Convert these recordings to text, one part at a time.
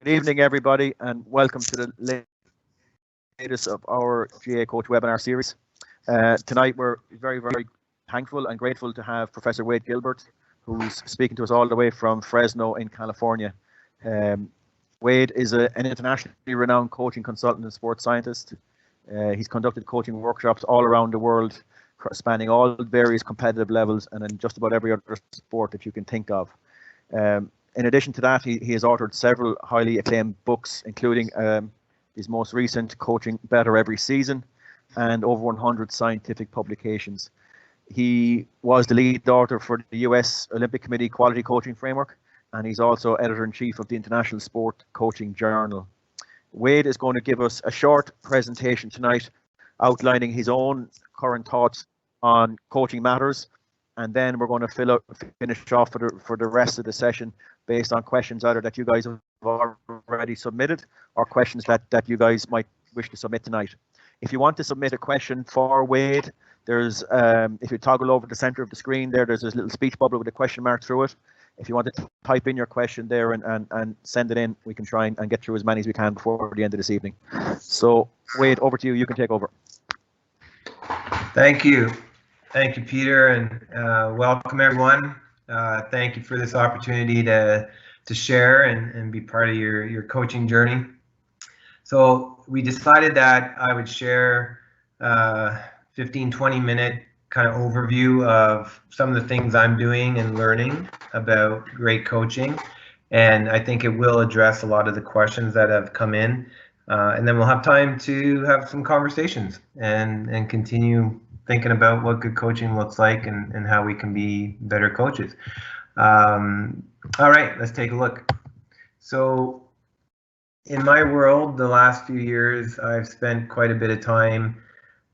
evening, everybody, and welcome to the latest of our GAA Coach Webinar Series. Tonight, we're very, very thankful and grateful to have Professor Wade Gilbert, who's speaking to us all the way from Fresno in California. Wade is an internationally renowned coaching consultant and sports scientist. He's conducted coaching workshops all around the world, spanning all various competitive levels and in just about every other sport that you can think of. In addition to that, he has authored several highly acclaimed books, including his most recent, Coaching Better Every Season, and over 100 scientific publications. He was the lead author for the US Olympic Committee Quality Coaching Framework, and he's also editor-in-chief of the International Sport Coaching Journal. Wade is going to give us a short presentation tonight outlining his own current thoughts on coaching matters, and then we're going to finish off for the rest of the session based on questions either that you guys have already submitted or questions that you guys might wish to submit tonight. If you want to submit a question for Wade, there's if you toggle over the center of the screen there's this little speech bubble with a question mark through it. If you want to type in your question there and send it in, we can try and get through as many as we can before the end of this evening. So Wade, over to you. You can take over. Thank you. Thank you, Peter, and welcome everyone. Thank you for this opportunity to share and be part of your coaching journey. So we decided that I would share 15-20 minute kind of overview of some of the things I'm doing and learning about great coaching, and I think it will address a lot of the questions that have come in, and then we'll have time to have some conversations and continue thinking about what good coaching looks like and how we can be better coaches. All right, let's take a look. So in my world, the last few years, I've spent quite a bit of time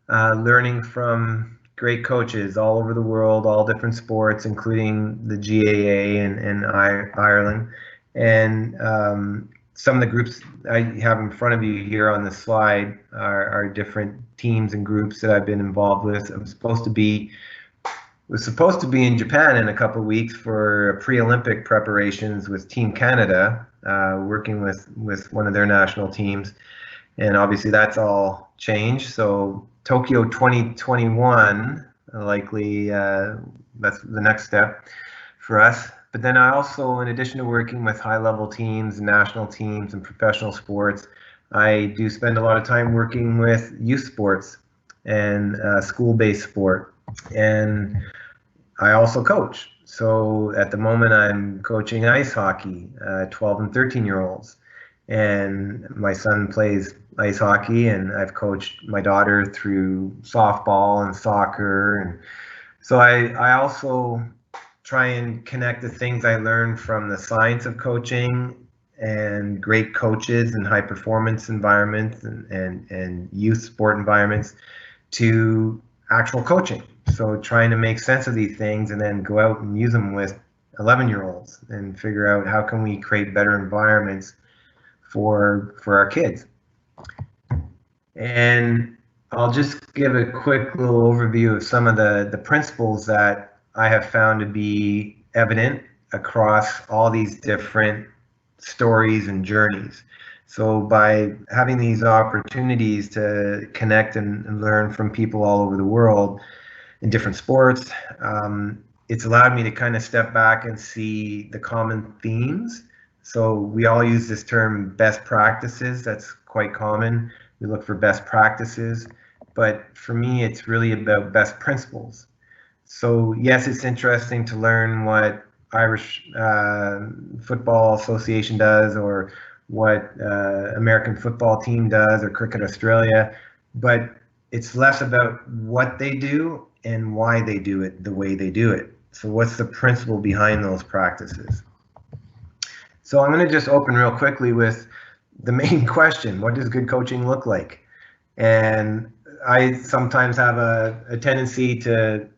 learning from great coaches all over the world, all different sports, including the GAA and Ireland. And some of the groups I have in front of you here on the slide are different teams and groups that I've been involved with. I was supposed to be in Japan in a couple of weeks for pre-Olympic preparations with Team Canada, working with one of their national teams, and obviously that's all changed. So Tokyo 2021 likely that's the next step for us. But then I also, in addition to working with high-level teams, national teams, and professional sports, I do spend a lot of time working with youth sports and school-based sport. And I also coach. So at the moment, I'm coaching ice hockey, 12 and 13-year-olds. And my son plays ice hockey, and I've coached my daughter through softball and soccer. And so I also try and connect the things I learned from the science of coaching and great coaches and high performance environments and youth sport environments to actual coaching. So trying to make sense of these things and then go out and use them with 11-year-olds and figure out how can we create better environments for our kids. And I'll just give a quick little overview of some of the principles that I have found to be evident across all these different stories and journeys. So by having these opportunities to connect and learn from people all over the world in different sports, it's allowed me to kind of step back and see the common themes. So we all use this term best practices. That's quite common. We look for best practices, but for me, it's really about best principles. So yes, it's interesting to learn what Irish Football Association does or what American football team does or Cricket Australia, but it's less about what they do and why they do it the way they do it. So what's the principle behind those practices? So I'm going to just open real quickly with the main question: what does good coaching look like? And I sometimes have a tendency to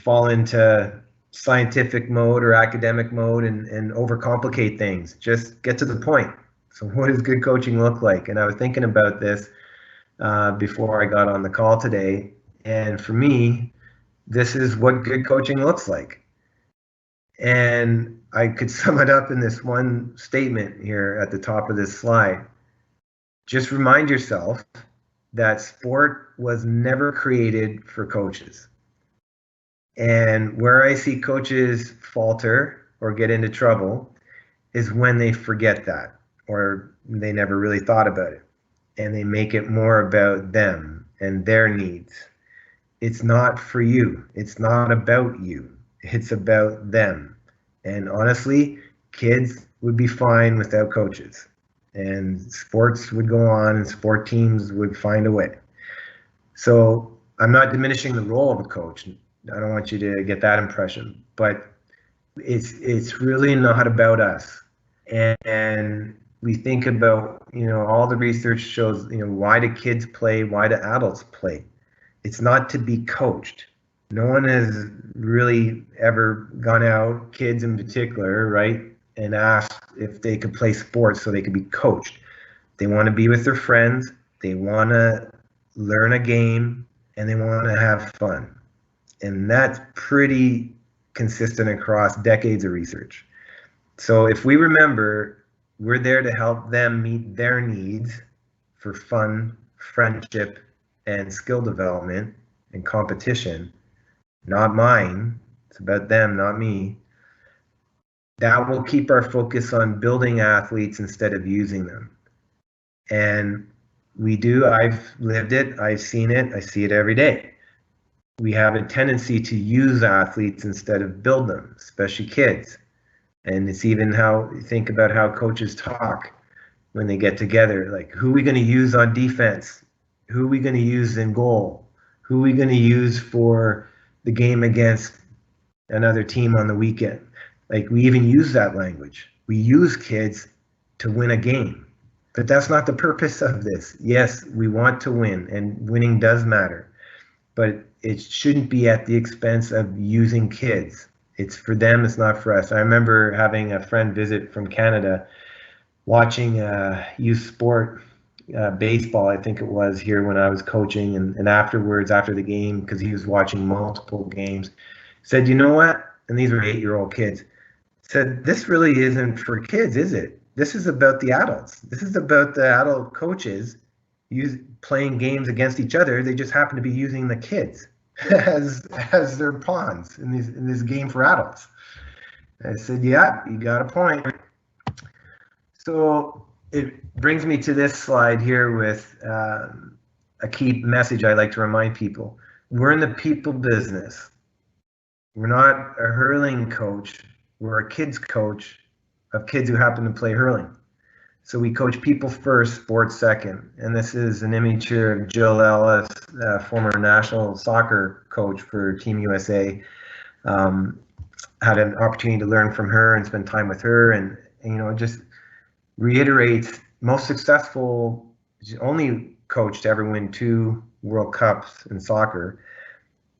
fall into scientific mode or academic mode and overcomplicate things. Just get to the point. So what does good coaching look like? And I was thinking about this before I got on the call today. And for me, this is what good coaching looks like. And I could sum it up in this one statement here at the top of this slide. Just remind yourself that sport was never created for coaches. And where I see coaches falter or get into trouble is when they forget that, or they never really thought about it, and they make it more about them and their needs. It's not for you. It's not about you. It's about them. And honestly, kids would be fine without coaches, and sports would go on and sport teams would find a way. So I'm not diminishing the role of a coach. I don't want you to get that impression, but it's really not about us. And we think about, all the research shows, why do kids play? Why do adults play? It's not to be coached. No one has really ever gone out, kids in particular, right, and asked if they could play sports so they could be coached. They want to be with their friends. They want to learn a game, and they want to have fun. And that's pretty consistent across decades of research. So if we remember, we're there to help them meet their needs for fun, friendship, and skill development and competition, not mine. It's about them, not me. That will keep our focus on building athletes instead of using them. And I've lived it, I've seen it, I see it every day. We have a tendency to use athletes instead of build them, especially kids. And it's even how you think about how coaches talk when they get together, like, who are we going to use on defense? Who are we going to use in goal? Who are we going to use for the game against another team on the weekend? Like, we even use that language. We use kids to win a game, but that's not the purpose of this. Yes, we want to win, and winning does matter, but it shouldn't be at the expense of using kids. It's for them, it's not for us. I remember having a friend visit from Canada, watching youth sport, baseball, I think it was, here when I was coaching, and afterwards, after the game, because he was watching multiple games, said, you know what? And these were 8-year-old kids. Said, this really isn't for kids, is it? This is about the adults. This is about the adult coaches playing games against each other. They just happen to be using the kids as their pawns in this game for adults. I said, yeah, you got a point. So it brings me to this slide here with a key message I like to remind people. We're in the people business. We're not a hurling coach. We're a kids coach of kids who happen to play hurling. So we coach people first, sports second. And this is an image here of Jill Ellis, former national soccer coach for Team USA. Had an opportunity to learn from her and spend time with her, and just reiterates most successful, only coach to ever win 2 World Cups in soccer.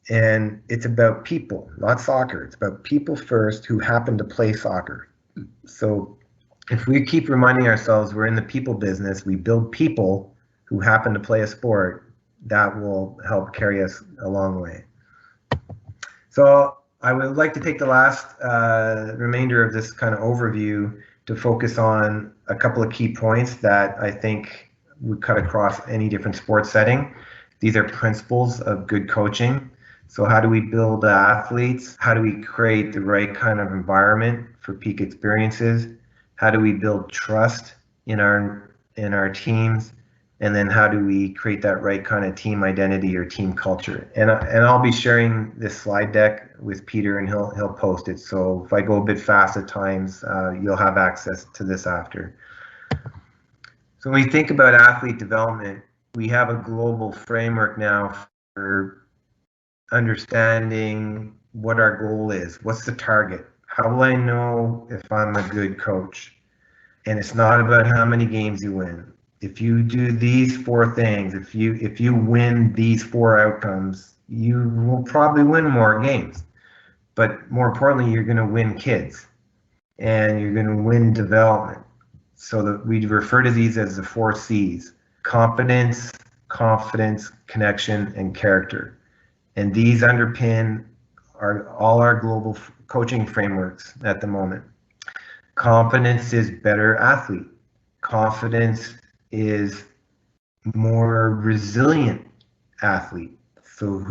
And it's about people, not soccer. It's about people first who happen to play soccer. So if we keep reminding ourselves we're in the people business, we build people who happen to play a sport, that will help carry us a long way. So I would like to take the last remainder of this kind of overview to focus on a couple of key points that I think would cut across any different sports setting. These are principles of good coaching. So how do we build athletes? How do we create the right kind of environment for peak experiences? How do we build trust in our teams? And then how do we create that right kind of team identity or team culture? And I'll be sharing this slide deck with Peter, and he'll post it. So if I go a bit fast at times, you'll have access to this after. So when we think about athlete development, we have a global framework now for understanding what our goal is. What's the target? How will I know if I'm a good coach? And it's not about how many games you win. If you do these 4 things, if you win these 4 outcomes, you will probably win more games. But more importantly, you're going to win kids, and you're going to win development. So that we refer to these as the 4 C's: competence, confidence, connection, and character. And these underpin all our global coaching frameworks at the moment. Confidence is better athlete. Confidence is more resilient athlete. So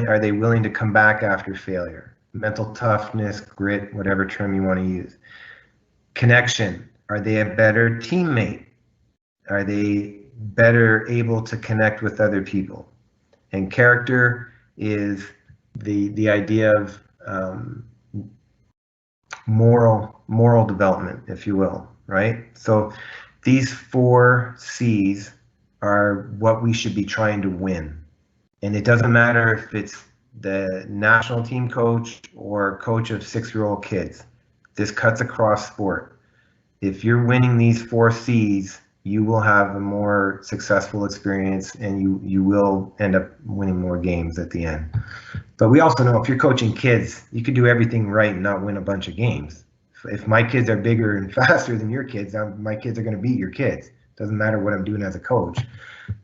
are they willing to come back after failure? Mental toughness, grit, whatever term you want to use. Connection, are they a better teammate? Are they better able to connect with other people? And character is the idea of moral development, if you will, right? So these 4 C's are what we should be trying to win. And it doesn't matter if it's the national team coach or coach of 6-year-old kids. This cuts across sport. If you're winning these 4 C's, you will have a more successful experience, and you will end up winning more games at the end. But we also know if you're coaching kids, you could do everything right and not win a bunch of games. If my kids are bigger and faster than your kids, my kids are going to beat your kids. Doesn't matter what I'm doing as a coach,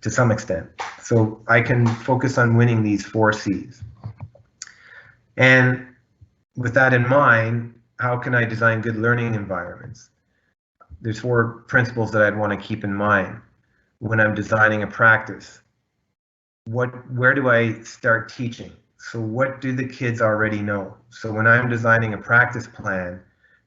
to some extent. So I can focus on winning these 4 C's. And with that in mind, how can I design good learning environments? There's 4 principles that I'd want to keep in mind when I'm designing a practice. Where do I start teaching? So what do the kids already know? So when I'm designing a practice plan,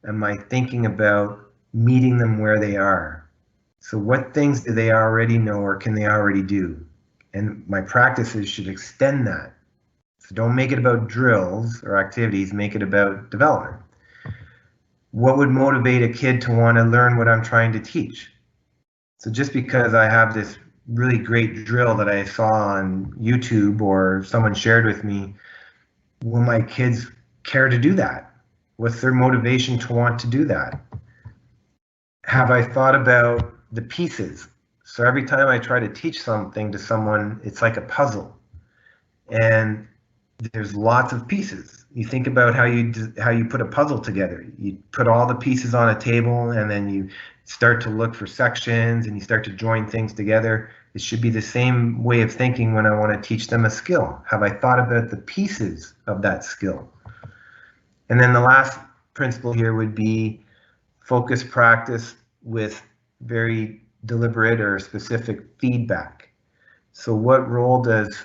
am I thinking about meeting them where they are? So what things do they already know or can they already do? And my practices should extend that. So don't make it about drills or activities, make it about development. What would motivate a kid to want to learn what I'm trying to teach? So just because I have this really great drill that I saw on YouTube or someone shared with me, will my kids care to do that? What's their motivation to want to do that? Have I thought about the pieces? So every time I try to teach something to someone, it's like a puzzle. And there's lots of pieces. You think about how you put a puzzle together. You put all the pieces on a table, and then you start to look for sections, and you start to join things together. It should be the same way of thinking when I want to teach them a skill. Have I thought about the pieces of that skill? And then the last principle here would be focus practice with very deliberate or specific feedback. So what role does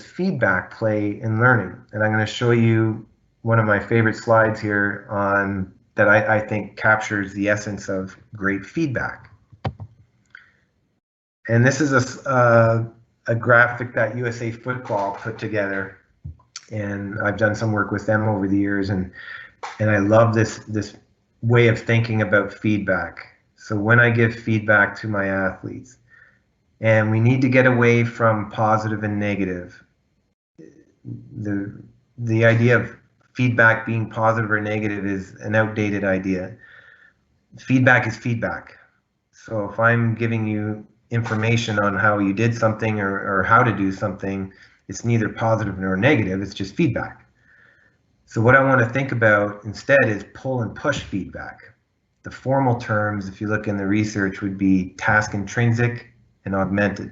feedback play in learning? And I'm going to show you one of my favorite slides here on that I think captures the essence of great feedback. And this is a graphic that USA Football put together, and I've done some work with them over the years, and I love this way of thinking about feedback. So when I give feedback to my athletes, and we need to get away from positive and negative. The idea of feedback being positive or negative is an outdated idea. Feedback is feedback. So if I'm giving you information on how you did something or how to do something, it's neither positive nor negative, it's just feedback. So what I want to think about instead is pull and push feedback. The formal terms, if you look in the research, would be task intrinsic and augmented.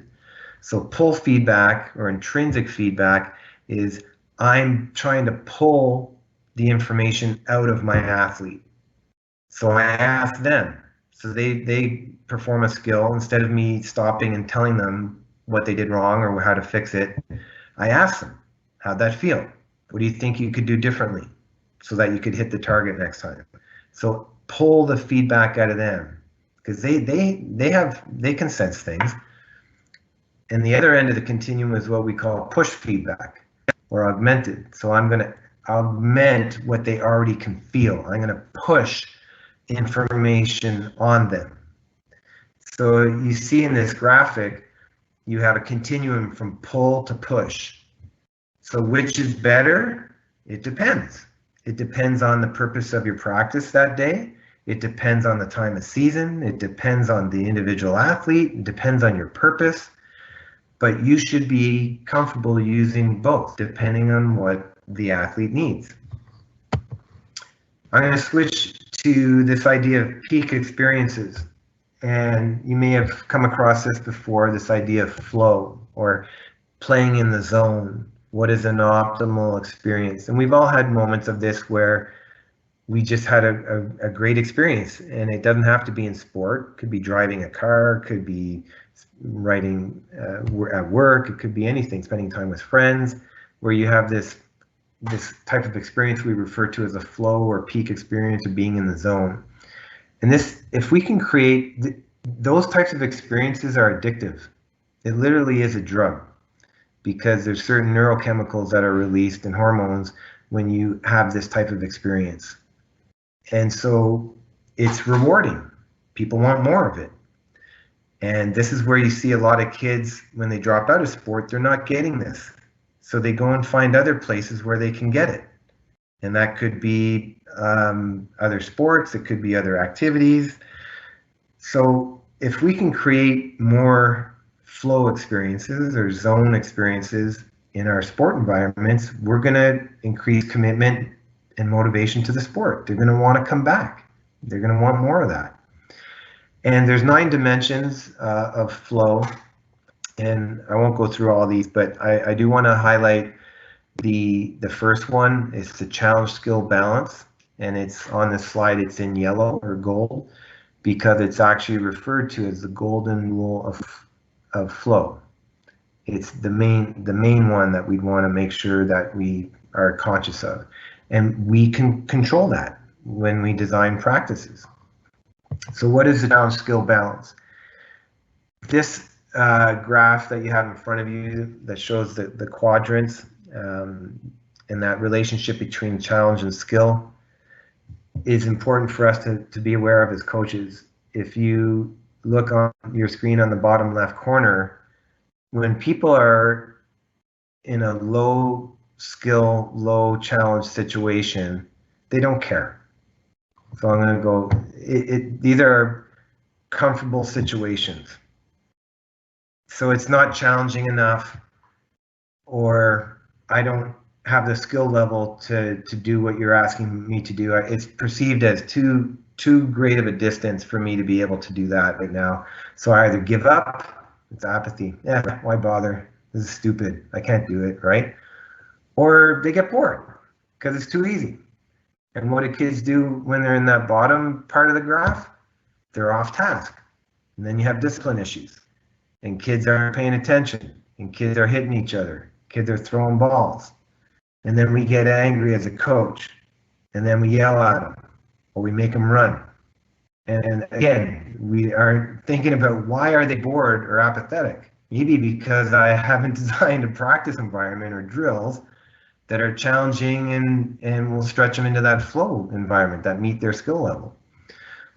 So pull feedback or intrinsic feedback is I'm trying to pull the information out of my athlete. So I ask them. So they perform a skill. Instead of me stopping and telling them what they did wrong or how to fix it, I ask them, how'd that feel? What do you think you could do differently so that you could hit the target next time? So pull the feedback out of them, because they can sense things. And the other end of the continuum is what we call push feedback or augmented. So I'm going to augment what they already can feel. I'm going to push information on them. So you see in this graphic, you have a continuum from pull to push. So which is better? It depends. It depends on the purpose of your practice that day. It depends on the time of season. It depends on the individual athlete. It depends on your purpose. But you should be comfortable using both depending on what the athlete needs. I'm going to switch to this idea of peak experiences. And you may have come across this before, this idea of flow or playing in the zone, What is an optimal experience? And we've all had moments of this where we just had a great experience, and it doesn't have to be in sport. It could be driving a car, it could be writing at work, it could be anything, spending time with friends, where you have this type of experience we refer to as a flow or peak experience, or being in the zone. And this, if we can create those types of experiences, are addictive. It literally is a drug, because there's certain neurochemicals that are released and hormones when you have this type of experience. And so it's rewarding. People want more of it. And this is where you see a lot of kids, when they drop out of sport, they're not getting this. So they go and find other places where they can get it. And that could be other sports, it could be other activities. So if we can create more flow experiences or zone experiences in our sport environments, we're going to increase commitment and motivation to the sport. They're going to want to come back. They're going to want more of that. And there's 9 dimensions of flow, and I won't go through all these, but I do want to highlight the first one. Is the challenge skill balance, and it's on this slide. It's in yellow or gold because it's actually referred to as the golden rule of flow. It's the main one that we'd want to make sure that we are conscious of, and we can control that when we design practices. So what is the challenge skill balance? This graph that you have in front of you that shows the quadrants and that relationship between challenge and skill is important for us to be aware of as coaches. If you look on your screen on the bottom left corner, when people are in a low skill, low challenge situation, they don't care. So I'm going to go, these are comfortable situations. So it's not challenging enough, or I don't have the skill level to do what you're asking me to do. It's perceived as too great of a distance for me to be able to do that right now. So I either give up, it's apathy. Yeah, why bother? This is stupid. I can't do it, right? Or they get bored because it's too easy. And what do kids do when they're in that bottom part of the graph? They're off task. And then you have discipline issues. And kids aren't paying attention. And kids are hitting each other. Kids are throwing balls. And then we get angry as a coach. And then we yell at them. Or we make them run. And again, we are thinking about, why are they bored or apathetic? Maybe because I haven't designed a practice environment or drills that are challenging and will stretch them into that flow environment that meet their skill level.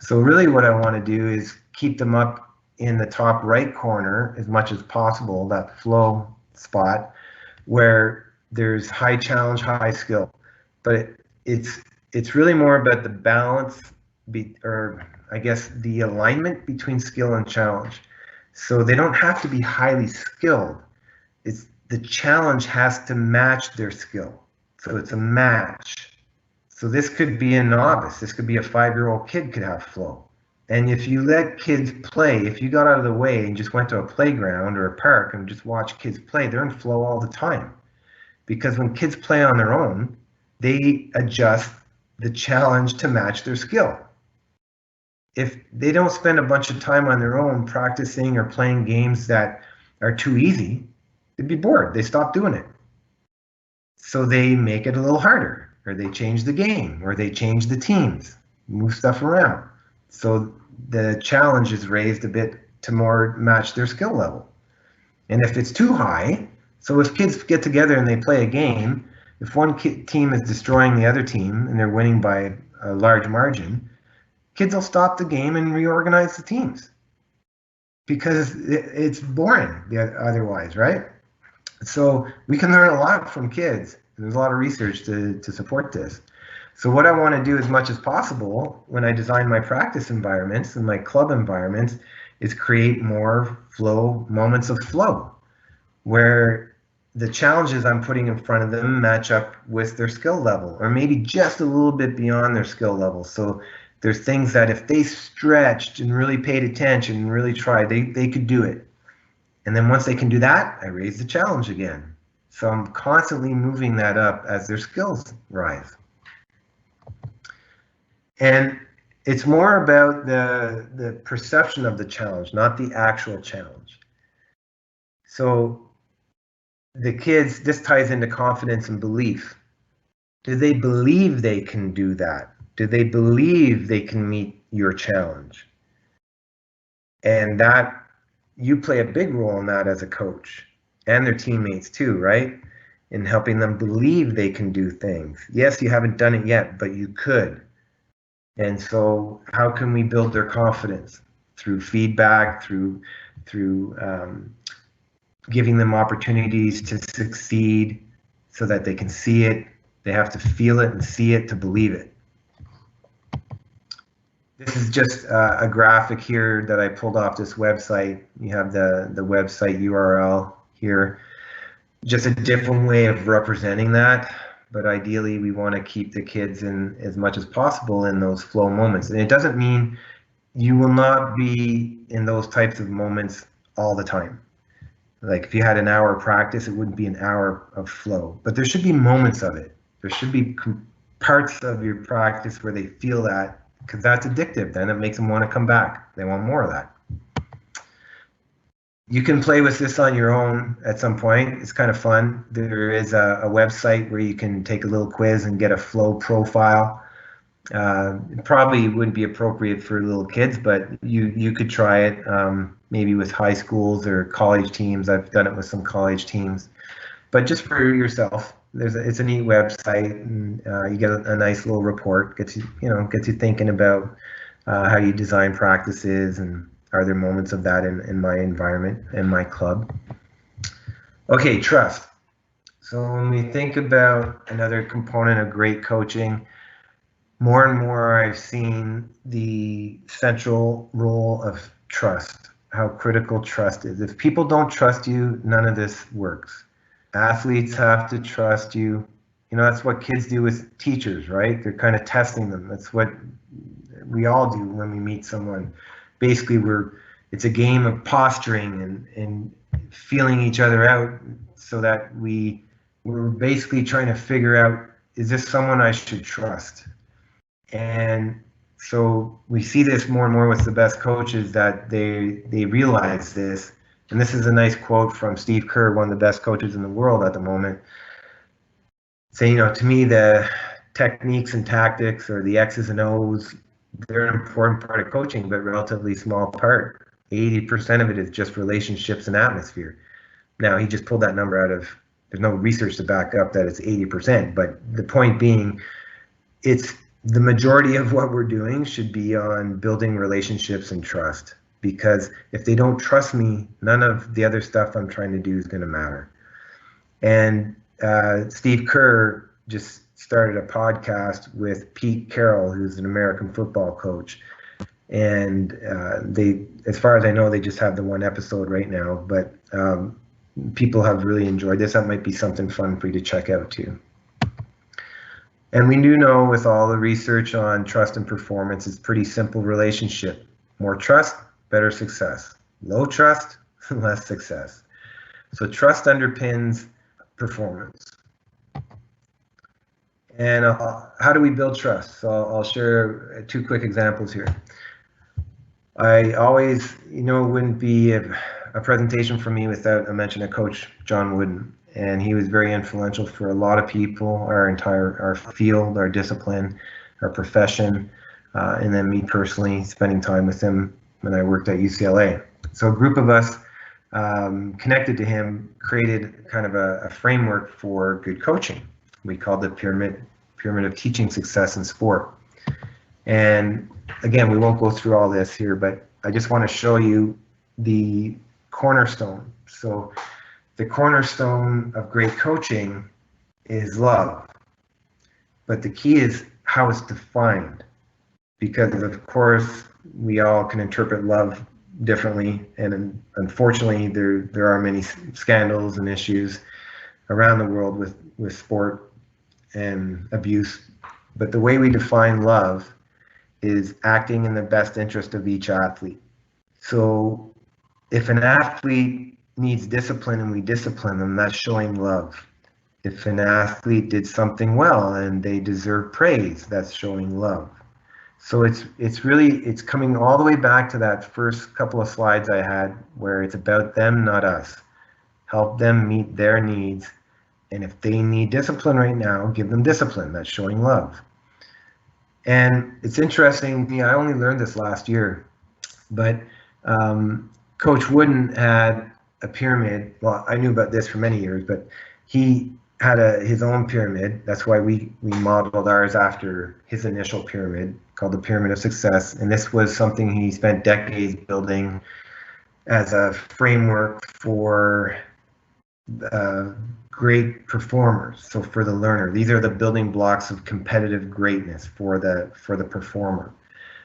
So really what I want to do is keep them up in the top right corner as much as possible, that flow spot where there's high challenge, high skill. But it's really more about the balance, or I guess the alignment between skill and challenge. So they don't have to be highly skilled. The challenge has to match their skill. So it's a match. So this could be a novice. This could be a 5-year-old kid could have flow. And if you let kids play, if you got out of the way and just went to a playground or a park and just watch kids play, they're in flow all the time. Because when kids play on their own, they adjust the challenge to match their skill. If they don't spend a bunch of time on their own practicing or playing games that are too easy, they'd be bored. They stop doing it. So they make it a little harder, or they change the game, or they change the teams, move stuff around. So the challenge is raised a bit to more match their skill level. And if it's too high, so if kids get together and they play a game, if one team is destroying the other team and they're winning by a large margin, kids will stop the game and reorganize the teams because it's boring otherwise, right? So we can learn a lot from kids. There's a lot of research to support this. So what I want to do as much as possible when I design my practice environments and my club environments is create more flow, moments of flow, where the challenges I'm putting in front of them match up with their skill level, or maybe just a little bit beyond their skill level. So there's things that if they stretched and really paid attention and really tried, they could do it. And then once they can do that, I raise the challenge again. So I'm constantly moving that up as their skills rise. And it's more about the perception of the challenge, not the actual challenge. So the kids, this ties into confidence and belief. Do they believe they can do that? Do they believe they can meet your challenge? And that, you play a big role in that as a coach, and their teammates too, right? In helping them believe they can do things. Yes, you haven't done it yet, but you could. And so how can we build their confidence? Through feedback, through giving them opportunities to succeed so that they can see it. They have to feel it and see it to believe it. This is just a graphic here that I pulled off this website. You have the website URL here. Just a different way of representing that. But ideally, we want to keep the kids in as much as possible in those flow moments. And it doesn't mean you will not be in those types of moments all the time. Like if you had an hour of practice, it wouldn't be an hour of flow. But there should be moments of it. There should be parts of your practice where they feel that, because that's addictive. Then it makes them want to come back. They want more of that. You can play with this on your own at some point. It's kind of fun. There is a website where you can take a little quiz and get a flow profile. It probably wouldn't be appropriate for little kids, but you could try it maybe with high schools or college teams. I've done it with some college teams, but just for yourself. It's a neat website, and you get a nice little report. Gets you thinking about how you design practices, and are there moments of that in my environment, in my club. Okay, trust. So when we think about another component of great coaching, more and more I've seen the central role of trust, how critical trust is. If people don't trust you, none of this works. Athletes have to trust you. That's what kids do with teachers, right? They're kind of testing them. That's what we all do when we meet someone. Basically, it's a game of posturing and feeling each other out, so that we're basically trying to figure out, is this someone I should trust? And so we see this more and more with the best coaches, that they realize this. And this is a nice quote from Steve Kerr, one of the best coaches in the world at the moment, saying, to me, the techniques and tactics, or the X's and O's, they're an important part of coaching, but relatively small part. 80% of it is just relationships and atmosphere. Now, he just pulled that number out of, there's no research to back up that it's 80%, but the point being, it's the majority of what we're doing should be on building relationships and trust. Because if they don't trust me, none of the other stuff I'm trying to do is going to matter. And Steve Kerr just started a podcast with Pete Carroll, who's an American football coach. And they, as far as I know, they just have the one episode right now. But people have really enjoyed this. That might be something fun for you to check out too. And we do know, with all the research on trust and performance, it's a pretty simple relationship. More trust, better success. Low trust, less success. So trust underpins performance. And how do we build trust? So I'll share two quick examples here. I always, it wouldn't be a presentation for me without a mention of Coach John Wooden. And he was very influential for a lot of people, our field, our discipline, our profession, and then me personally spending time with him when I worked at UCLA. So a group of us connected to him created kind of a framework for good coaching. We called it pyramid of teaching success in sport. And again, we won't go through all this here, but I just want to show you the cornerstone. So the cornerstone of great coaching is love. But the key is how it's defined. Because of course, we all can interpret love differently. And unfortunately, there are many scandals and issues around the world with sport and abuse. But the way we define love is acting in the best interest of each athlete. So if an athlete needs discipline and we discipline them, that's showing love. If an athlete did something well and they deserve praise, that's showing love. So it's coming all the way back to that first couple of slides I had where it's about them, not us. Help them meet their needs. And if they need discipline right now, give them discipline. That's showing love. And it's interesting, I only learned this last year, but Coach Wooden had a pyramid. Well, I knew about this for many years, but he had his own pyramid. That's why we modeled ours after his initial pyramid called the Pyramid of Success. And this was something he spent decades building as a framework for great performers. So for the learner, these are the building blocks of competitive greatness for the performer.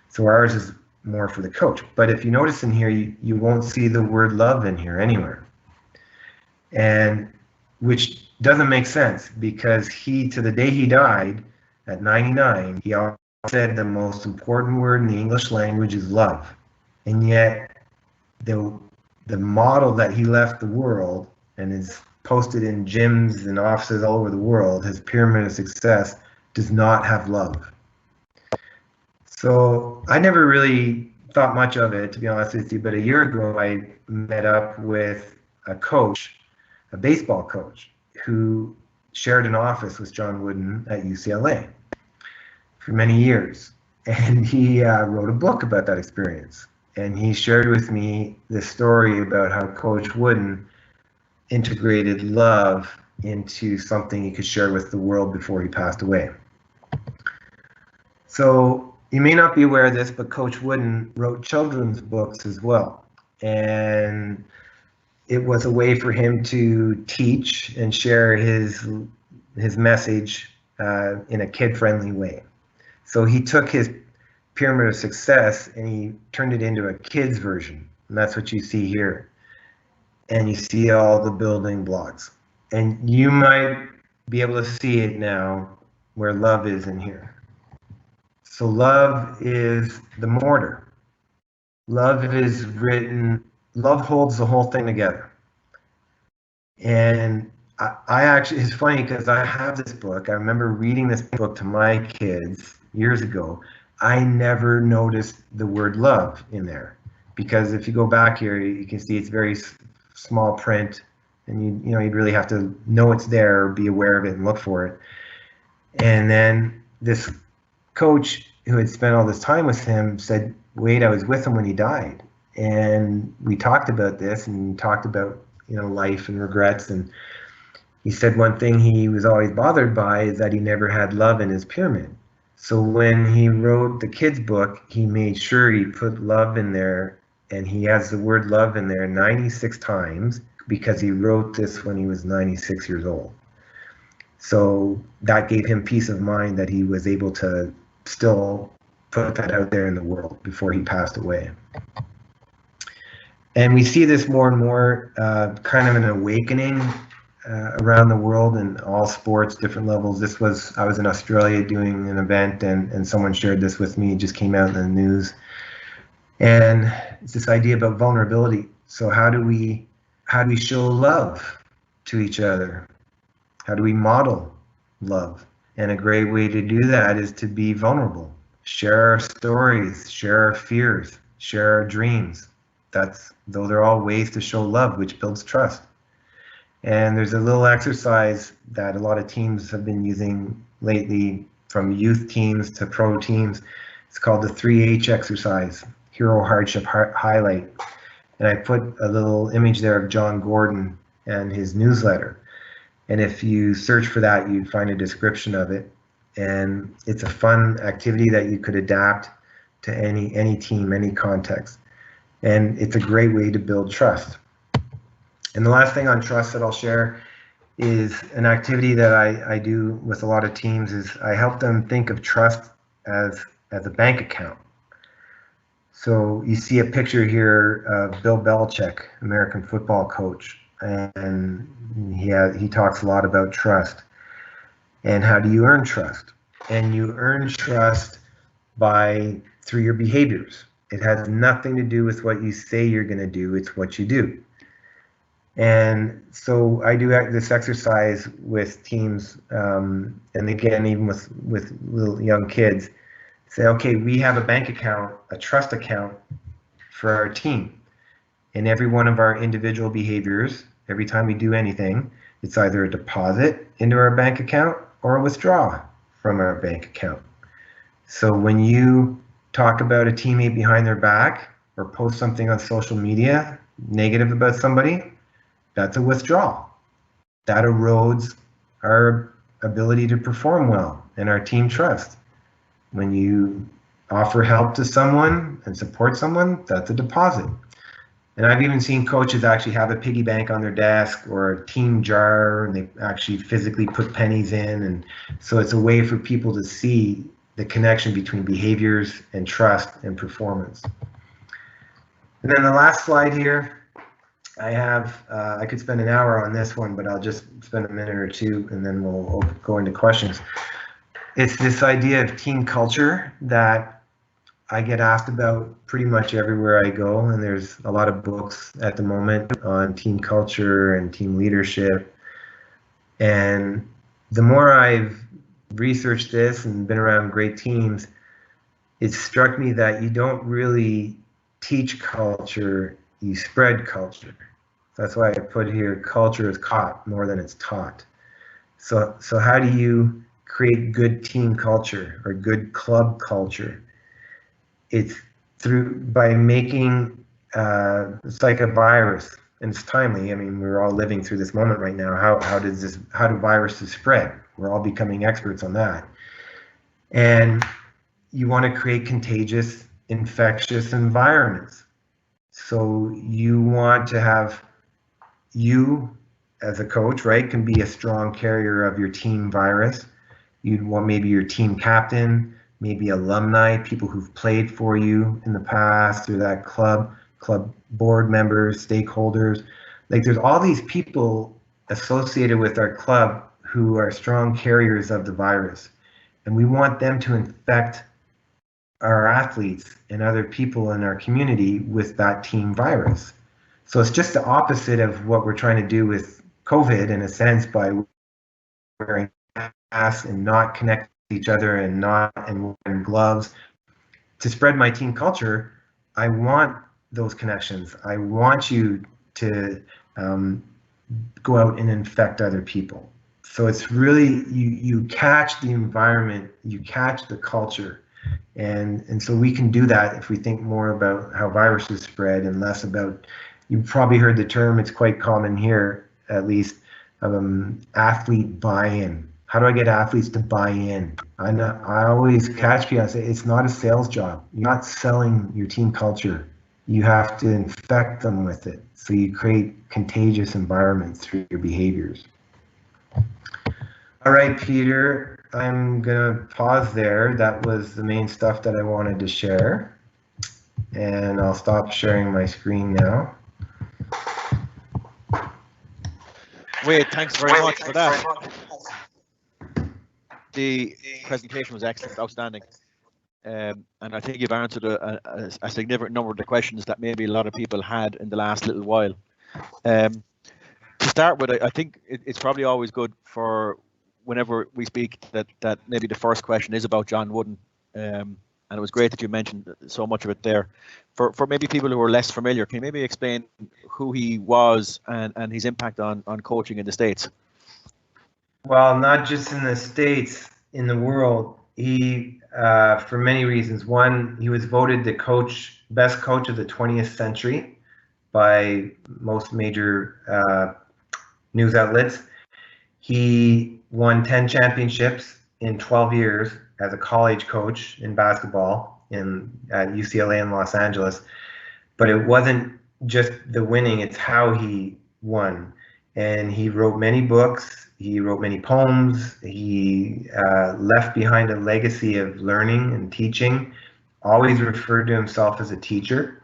So ours is more for the coach. But if you notice in here, you won't see the word love in here anywhere. And which doesn't make sense because he, to the day he died at 99, he always said the most important word in the English language is love. And yet the model that he left the world and is posted in gyms and offices all over the world, his pyramid of success, does not have love. So I never really thought much of it, to be honest with you, but a year ago I met up with a coach, a baseball coach, who shared an office with John Wooden at UCLA for many years. And he wrote a book about that experience. And he shared with me the story about how Coach Wooden integrated love into something he could share with the world before he passed away. So you may not be aware of this, but Coach Wooden wrote children's books as well. And it was a way for him to teach and share his message in a kid-friendly way. So he took his Pyramid of Success and he turned it into a kid's version. And that's what you see here. And you see all the building blocks. And you might be able to see it now where love is in here. So love is the mortar. Love is written, love holds the whole thing together. And I actually, it's funny because I have this book. I remember reading this book to my kids years ago. I never noticed the word love in there because if you go back here, you can see it's very small print, and you'd really have to know it's there, be aware of it, and look for it. And then this coach who had spent all this time with him said, "Wait, I was with him when he died, and we talked about this and talked about life and regrets." And he said one thing he was always bothered by is that he never had love in his pyramid. So when he wrote the kids' book, he made sure he put love in there, and he has the word love in there 96 times because he wrote this when he was 96 years old. So that gave him peace of mind that he was able to still put that out there in the world before he passed away. And we see this more and more, kind of an awakening around the world in all sports, different levels. I was in Australia doing an event, and someone shared this with me. It just came out in the news. And it's this idea about vulnerability. So how do we show love to each other? How do we model love? And a great way to do that is to be vulnerable. Share our stories, share our fears, share our dreams. Those are all ways to show love, which builds trust. And there's a little exercise that a lot of teams have been using lately, from youth teams to pro teams. It's called the 3H exercise, Hero, Hardship, Highlight. And I put a little image there of John Gordon and his newsletter. And if you search for that, you'd find a description of it. And it's a fun activity that you could adapt to any team, any context. And it's a great way to build trust. And the last thing on trust that I'll share is an activity that I do with a lot of teams is I help them think of trust as a bank account. So you see a picture here of Bill Belichick, American football coach, and he talks a lot about trust. And how do you earn trust? And you earn trust through your behaviors. It has nothing to do with what you say you're going to do, it's what you do. And so I do this exercise with teams, and again, even with little young kids. Say, okay, we have a bank account, a trust account for our team. And every one of our individual behaviors, every time we do anything, it's either a deposit into our bank account or a withdrawal from our bank account. So when you talk about a teammate behind their back or post something on social media negative about somebody, that's a withdrawal. That erodes our ability to perform well and our team trust. When you offer help to someone and support someone, that's a deposit. And I've even seen coaches actually have a piggy bank on their desk or a team jar, and they actually physically put pennies in. And so it's a way for people to see the connection between behaviors and trust and performance. And then the last slide here, I have, I could spend an hour on this one, but I'll just spend a minute or two and then we'll go into questions. It's this idea of team culture that I get asked about pretty much everywhere I go, and there's a lot of books at the moment on team culture and team leadership. And the more I've researched this and been around great teams, it struck me that you don't really teach culture, you spread culture. That's why I put here, culture is caught more than it's taught. So how do you create good team culture or good club culture? It's by making, it's like a virus, and it's timely. I mean, we're all living through this moment right now. How do viruses spread? We're all becoming experts on that. And you want to create contagious, infectious environments. So you want to have, you as a coach, right, can be a strong carrier of your team virus. You'd want maybe your team captain, maybe alumni, people who've played for you in the past, or that club board members, stakeholders. Like, there's all these people associated with our club who are strong carriers of the virus. And we want them to infect our athletes and other people in our community with that team virus. So it's just the opposite of what we're trying to do with COVID, in a sense, by wearing masks and not connecting to each other and wearing gloves. To spread my team culture, I want those connections. I want you to go out and infect other people. So it's really, you catch the environment, you catch the culture. And so we can do that if we think more about how viruses spread and less about, you've probably heard the term, it's quite common here at least, athlete buy-in. How do I get athletes to buy in? I always catch people and say, it's not a sales job. You're not selling your team culture. You have to infect them with it. So you create contagious environments through your behaviors. All right, Peter, I'm gonna pause there. That was the main stuff that I wanted to share. And I'll stop sharing my screen now. Wade, thanks very much for that. The presentation was excellent, outstanding. And I think you've answered a significant number of the questions that maybe a lot of people had in the last little while. To start with, I think it's probably always good for whenever we speak that maybe the first question is about John Wooden. And it was great that you mentioned so much of it there. For maybe people who are less familiar, can you maybe explain who he was and his impact on coaching in the States? Well, not just in the States, in the world. He, for many reasons. One, he was voted the best coach of the 20th century by most major news outlets. He won 10 championships in 12 years as a college coach in basketball at UCLA in Los Angeles. But it wasn't just the winning, it's how he won. And he wrote many books, he wrote many poems, he left behind a legacy of learning and teaching, always referred to himself as a teacher,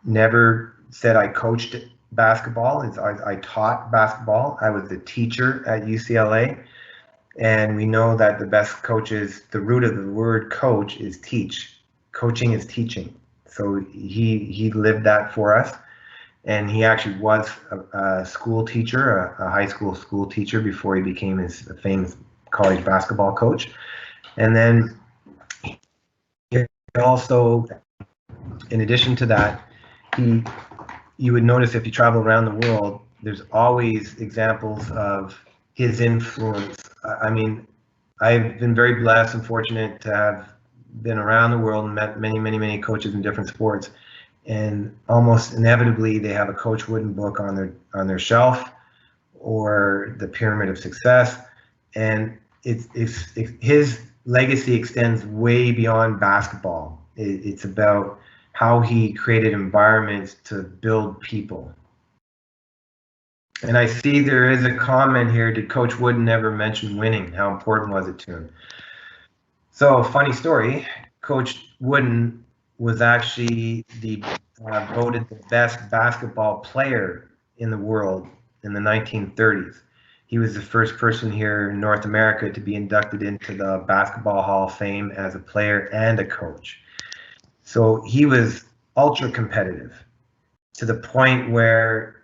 never said I coached basketball. I taught basketball. I was the teacher at UCLA. And we know that the best coaches, the root of the word coach is teach. Coaching is teaching. So he lived that for us. and he actually was a school teacher, a high school teacher, before he became his famous college basketball coach. And then he also, in addition to that, you would notice if you travel around the world, there's always examples of his influence. I mean, I've been very blessed and fortunate to have been around the world and met many coaches in different sports, and almost inevitably they have a Coach Wooden book on their shelf, or the Pyramid of Success, and his legacy extends way beyond basketball. It's about how he created environments to build people. And I see there is a comment here. Did Coach Wooden ever mention winning? How important was it to him? So, funny story. Coach Wooden was actually voted the best basketball player in the world in the 1930s. He was the first person here in North America to be inducted into the Basketball Hall of Fame as a player and a coach. So he was ultra competitive, to the point where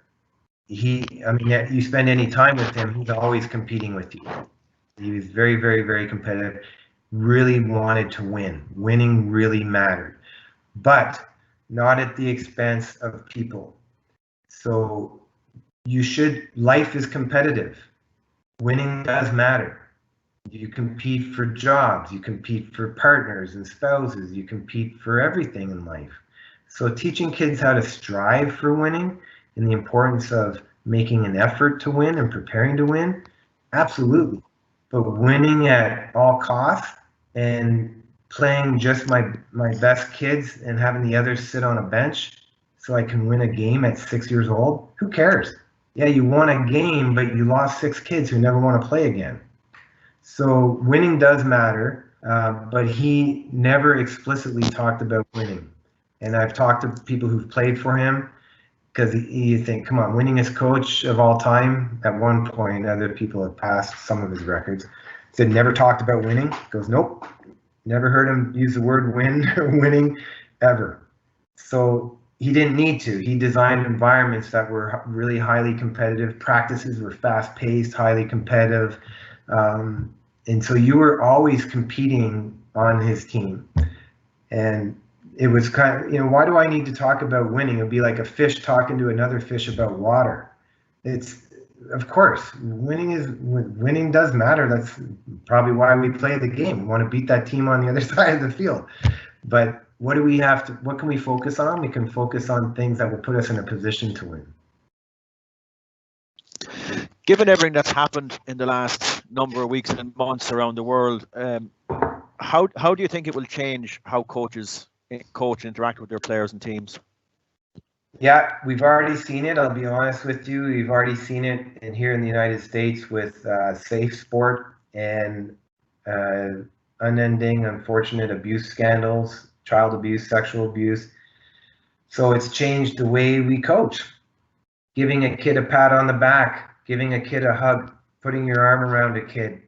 you spend any time with him, he's always competing with you. He was very competitive, really wanted to win. Winning really mattered, but not at the expense of people. So life is competitive. Winning does matter. You compete for jobs, you compete for partners and spouses, you compete for everything in life. So teaching kids how to strive for winning and the importance of making an effort to win and preparing to win, absolutely. But winning at all costs and playing just my best kids and having the others sit on a bench so I can win a game at 6 years old, who cares? Yeah, you won a game, but you lost 6 kids who never want to play again. So winning does matter, but he never explicitly talked about winning. And I've talked to people who've played for him, because you think, come on, winningest coach of all time. At one point, other people have passed some of his records. Said never talked about winning. Goes, nope, never heard him use the word win or winning ever. So he didn't need to. He designed environments that were really highly competitive. Practices were fast-paced, highly competitive. And so you were always competing on his team. And it was kind of, why do I need to talk about winning? It would be like a fish talking to another fish about water. Of course, winning does matter. That's probably why we play the game. We want to beat that team on the other side of the field. But what can we focus on? We can focus on things that will put us in a position to win. Given everything that's happened in the last number of weeks and months around the world, how do you think it will change how coaches coach and interact with their players and teams? Yeah, we've already seen it. I'll be honest with you. We've already seen it here in the United States with safe sport and unending, unfortunate abuse scandals, child abuse, sexual abuse. So it's changed the way we coach. Giving a kid a pat on the back, giving a kid a hug, putting your arm around a kid.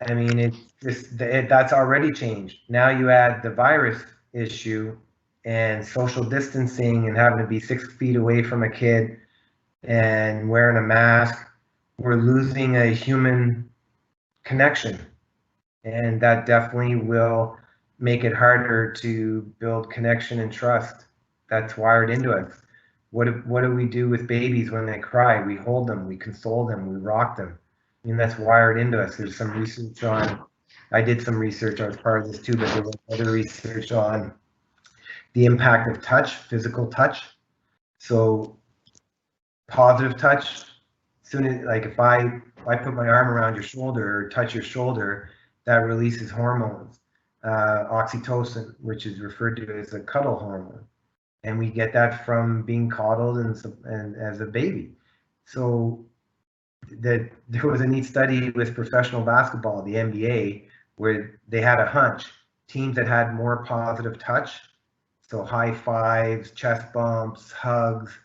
I mean, that's already changed. Now you add the virus issue and social distancing and having to be 6 feet away from a kid and wearing a mask. We're losing a human connection, and that definitely will make it harder to build connection and trust. That's wired into us. What do we do with babies when they cry? We hold them, we console them, we rock them. I mean, that's wired into us. There's some research on, I did some research, I was part of this too, but there was other research on the impact of touch, physical touch. So positive touch, soon as, like if I put my arm around your shoulder or touch your shoulder, that releases hormones, oxytocin, which is referred to as a cuddle hormone. And we get that from being coddled and as a baby. So there was a neat study with professional basketball, the NBA, where they had a hunch. Teams that had more positive touch, so high fives, chest bumps, hugs,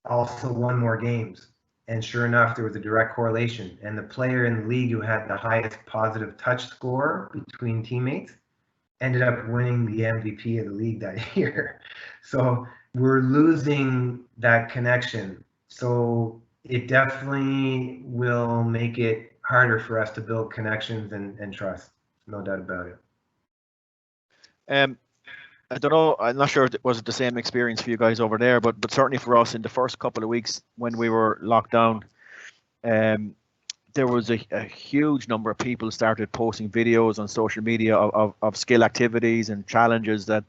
also won more games. And sure enough, there was a direct correlation. And the player in the league who had the highest positive touch score between teammates ended up winning the MVP of the league that year. So we're losing that connection. So it definitely will make it harder for us to build connections and trust. No doubt about it. I don't know. I'm not sure if it was the same experience for you guys over there, but certainly for us in the first couple of weeks when we were locked down, um, there was a huge number of people started posting videos on social media of skill activities and challenges that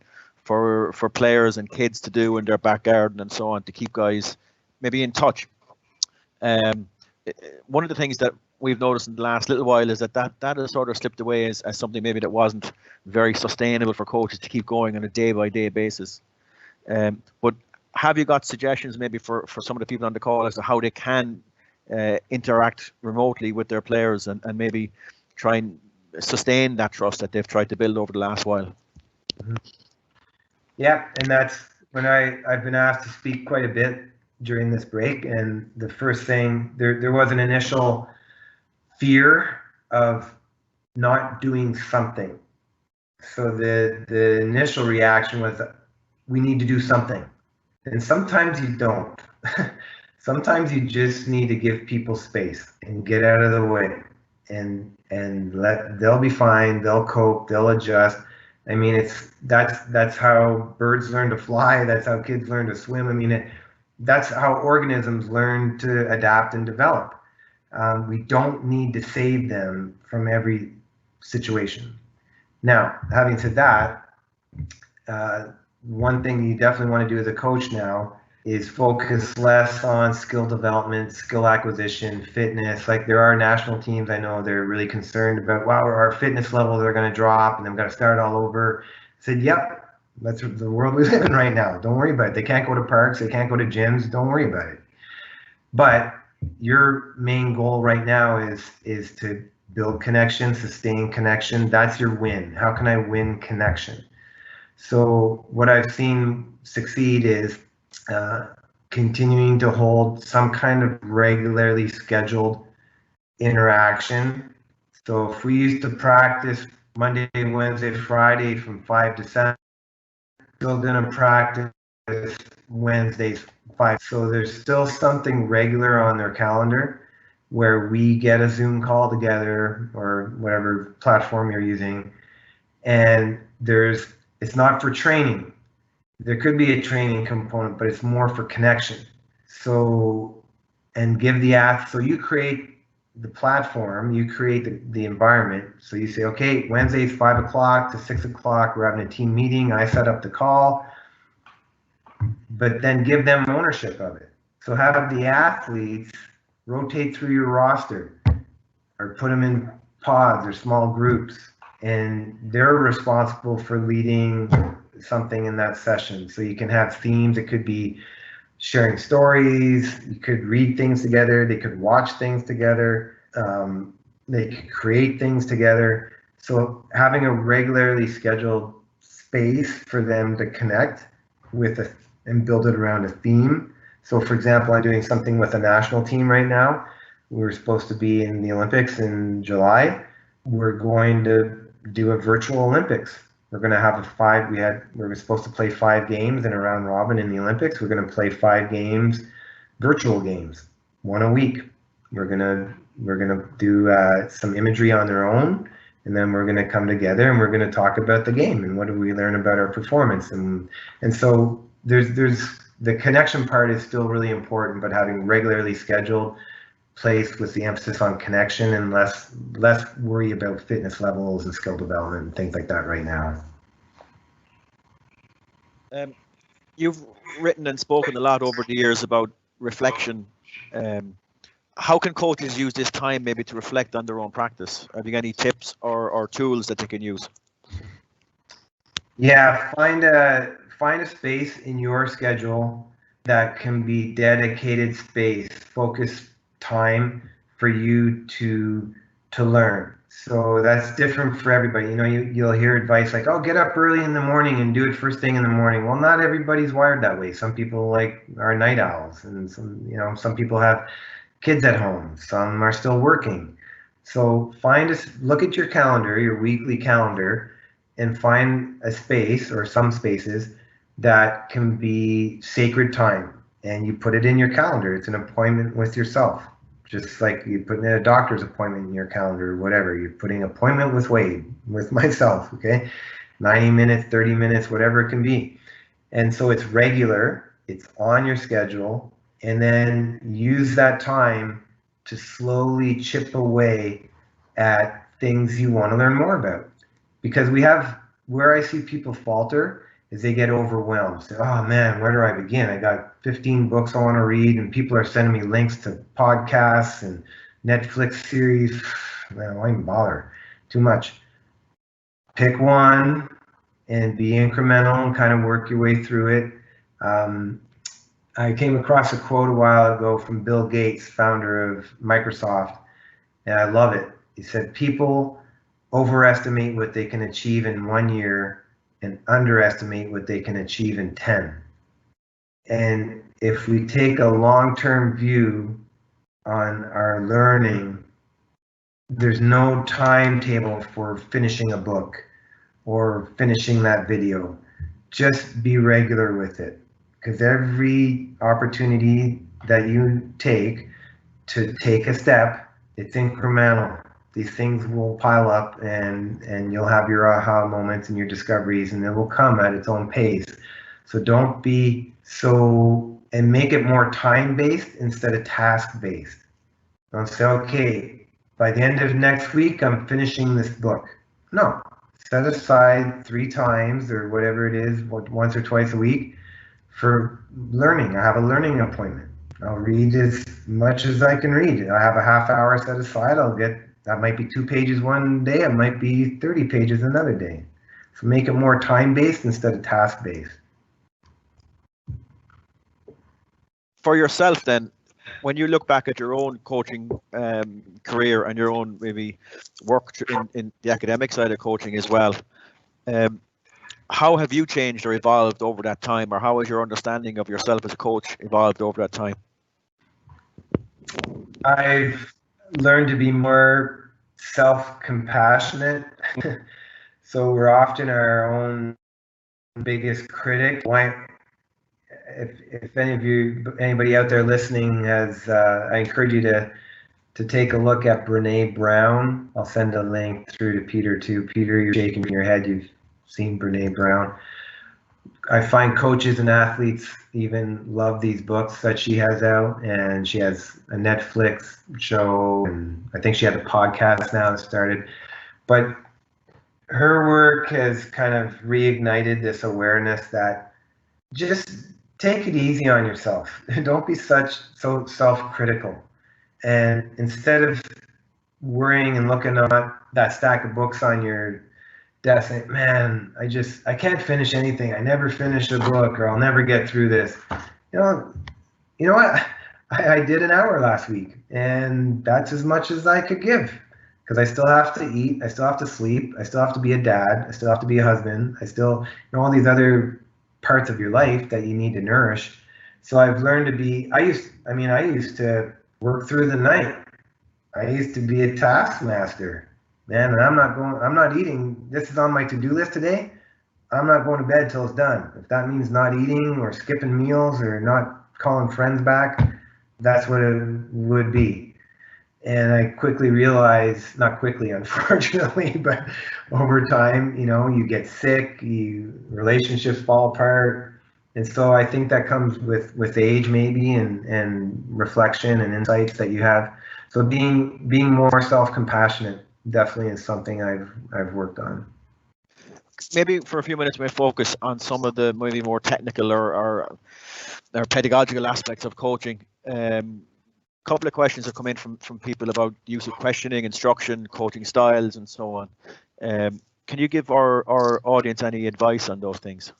for players and kids to do in their back garden and so on to keep guys maybe in touch. Um, One of the things that we've noticed in the last little while is that has sort of slipped away as something maybe that wasn't very sustainable for coaches to keep going on a day-by-day basis. But have you got suggestions maybe for some of the people on the call as to how they can interact remotely with their players and maybe try and sustain that trust that they've tried to build over the last while? Yeah, and that's when I've been asked to speak quite a bit during this break, and the first thing, there was an initial fear of not doing something. So the initial reaction was, we need to do something. And sometimes you don't. Sometimes you just need to give people space and get out of the way, and they'll be fine, they'll cope, they'll adjust. I mean, that's how birds learn to fly, that's how kids learn to swim. I mean, that's how organisms learn to adapt and develop. We don't need to save them from every situation. Now, having said that, one thing you definitely want to do as a coach now is focus less on skill development, skill acquisition, fitness. Like there are national teams, I know they're really concerned about, wow, our fitness levels are going to drop and then we've got to start all over. I said, yep, that's the world we live in right now. Don't worry about it. They can't go to parks, they can't go to gyms. Don't worry about it. But your main goal right now is to build connection, sustain connection. That's your win. How can I win connection? So what I've seen succeed is continuing to hold some kind of regularly scheduled interaction. So if we used to practice Monday, Wednesday, Friday from 5 to 7, still going to practice Wednesdays 5. So there's still something regular on their calendar where we get a Zoom call together or whatever platform you're using, and it's not for training. There could be a training component, but it's more for connection. So, and give the so you create the platform, you create the environment. So you say, okay, Wednesday's 5 o'clock to 6 o'clock, we're having a team meeting. I set up the call, but then give them ownership of it. So have the athletes rotate through your roster or put them in pods or small groups, and they're responsible for leading something in that session. So you can have themes. It could be sharing stories. You could read things together. They could watch things together. They could create things together. So having a regularly scheduled space for them to connect with and build it around a theme. So for example, I'm doing something with a national team right now. We're supposed to be in the Olympics in July. We're going to do a virtual Olympics. We're going to have we were supposed to play 5 games in a round robin in the Olympics. We're going to play 5 games, virtual games, 1 a week. We're going to do some imagery on their own, and then we're going to come together and we're going to talk about the game and what do we learn about our performance. And so there's the connection part is still really important, but having regularly scheduled place with the emphasis on connection and less worry about fitness levels and skill development and things like that right now. You've written and spoken a lot over the years about reflection. How can coaches use this time maybe to reflect on their own practice? Have you got any tips or tools that they can use? Yeah, find a space in your schedule that can be dedicated space, focused time for you to learn. So that's different for everybody. You know, you'll hear advice like, oh, get up early in the morning and do it first thing in the morning. Well, not everybody's wired that way. Some people are night owls, and some people have kids at home. Some are still working. So look at your calendar, your weekly calendar, and find a space or some spaces that can be sacred time, and you put it in your calendar. It's an appointment with yourself, just like you put in a doctor's appointment in your calendar or whatever. You're putting appointment with Wade, with myself, okay? 90 minutes, 30 minutes, whatever it can be. And so it's regular, it's on your schedule, and then use that time to slowly chip away at things you want to learn more about. Because where I see people falter is they get overwhelmed. Say, oh man, where do I begin? I got 15 books I want to read, and people are sending me links to podcasts and Netflix series. Man, why even bother? Too much. Pick one and be incremental and kind of work your way through it. I came across a quote a while ago from Bill Gates, founder of Microsoft, and I love it. He said, people overestimate what they can achieve in 1 year and underestimate what they can achieve in 10. And if we take a long-term view on our learning, there's no timetable for finishing a book or finishing that video. Just be regular with it, because every opportunity that you take to take a step, it's incremental. These things will pile up, and you'll have your aha moments and your discoveries, and it will come at its own pace. So don't be and make it more time-based instead of task-based. Don't say, okay, by the end of next week, I'm finishing this book. No, set aside 3 times or whatever it is, once or twice a week for learning. I have a learning appointment. I'll read as much as I can read. I have a half hour set aside. That might be 2 pages one day. It might be 30 pages another day. So make it more time-based instead of task-based. For yourself then, when you look back at your own coaching career and your own maybe work in the academic side of coaching as well, how have you changed or evolved over that time, or how has your understanding of yourself as a coach evolved over that time? I've learned to be more self-compassionate. So we're often our own biggest critic. If anybody out there listening has, I encourage you to take a look at Brene Brown. I'll send a link through to Peter too. Peter, you're shaking your head. You've seen Brene Brown. I find coaches and athletes even love these books that she has out, and she has a Netflix show, and I think she has a podcast now that started. But her work has kind of reignited this awareness that just take it easy on yourself. Don't be so self-critical. And instead of worrying and looking at that stack of books on your desk, saying, man, I can't finish anything. I never finish a book, or I'll never get through this. You know what? I did an hour last week, and that's as much as I could give, because I still have to eat. I still have to sleep. I still have to be a dad. I still have to be a husband. I still, all these other parts of your life that you need to nourish. So I've learned to be, I used to work through the night. I used to be a taskmaster, man, and I'm not eating. This is on my to-do list today. I'm not going to bed till it's done. If that means not eating or skipping meals or not calling friends back, that's what it would be. And I quickly realized, not quickly, unfortunately, but over time, you get sick, relationships fall apart. And so I think that comes with age maybe, and reflection and insights that you have. So being more self-compassionate definitely is something I've worked on. Maybe for a few minutes we focus on some of the maybe more technical or pedagogical aspects of coaching. Couple of questions have come in from people about use of questioning, instruction, coaching styles, and so on. Can you give our audience any advice on those things?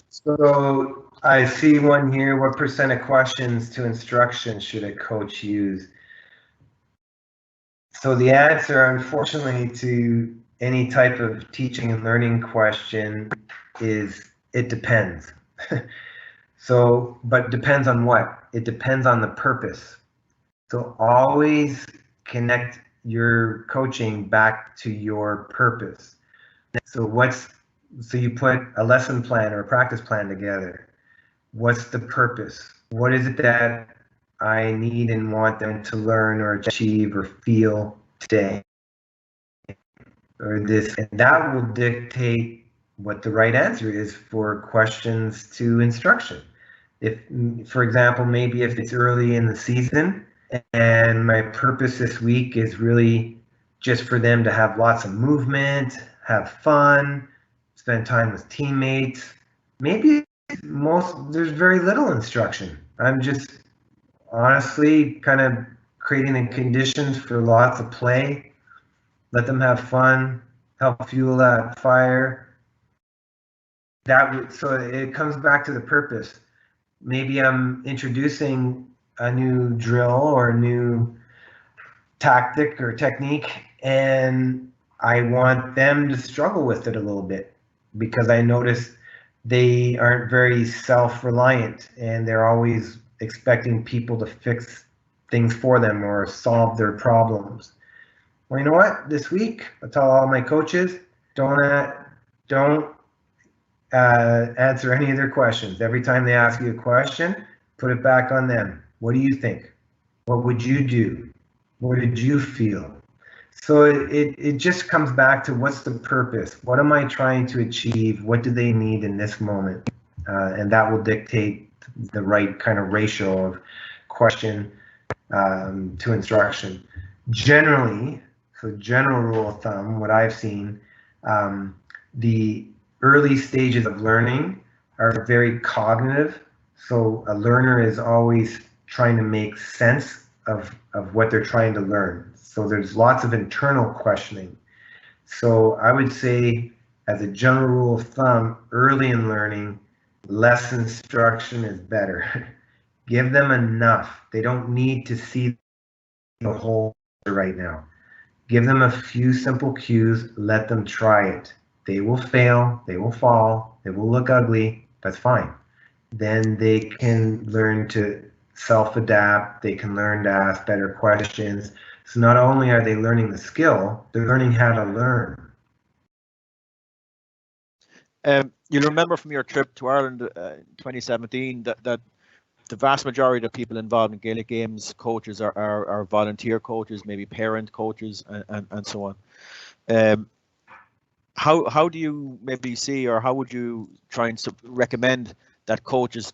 So I see one here. What % of questions to instruction should a coach use? So the answer, unfortunately, to any type of teaching and learning question is it depends. But depends on what? It depends on the purpose. So always connect your coaching back to your purpose. So So you put a lesson plan or a practice plan together. What's the purpose? What is it that I need and want them to learn or achieve or feel today? Or this, and that will dictate what the right answer is for questions to instruction. If, for example, maybe if it's early in the season and my purpose this week is really just for them to have lots of movement, have fun, spend time with teammates, maybe there's very little instruction. I'm just honestly kind of creating the conditions for lots of play, let them have fun, help fuel that fire. So it comes back to the purpose. Maybe I'm introducing a new drill or a new tactic or technique, and I want them to struggle with it a little bit because I notice they aren't very self-reliant and they're always expecting people to fix things for them or solve their problems. Well, you know what? This week, I tell all my coaches, don't answer any of their questions. Every time they ask you a question, put it back on them. What do you think? What would you do? What did you feel? So it just comes back to what's the purpose? What am I trying to achieve? What do they need in this moment? And that will dictate the right kind of ratio of question to instruction. Generally, so general rule of thumb, what I've seen, the early stages of learning are very cognitive. So a learner is always trying to make sense of what they're trying to learn. So there's lots of internal questioning. So I would say, as a general rule of thumb, early in learning, less instruction is better. Give them enough. They don't need to see the whole right now. Give them a few simple cues, let them try it. They will fail, they will fall, they will look ugly, that's fine. Then they can learn to self-adapt, they can learn to ask better questions. So not only are they learning the skill, they're learning how to learn. You'll remember from your trip to Ireland in 2017 that the vast majority of people involved in Gaelic games, coaches are volunteer coaches, maybe parent coaches, and so on. How do you maybe see, or how would you try and recommend that coaches,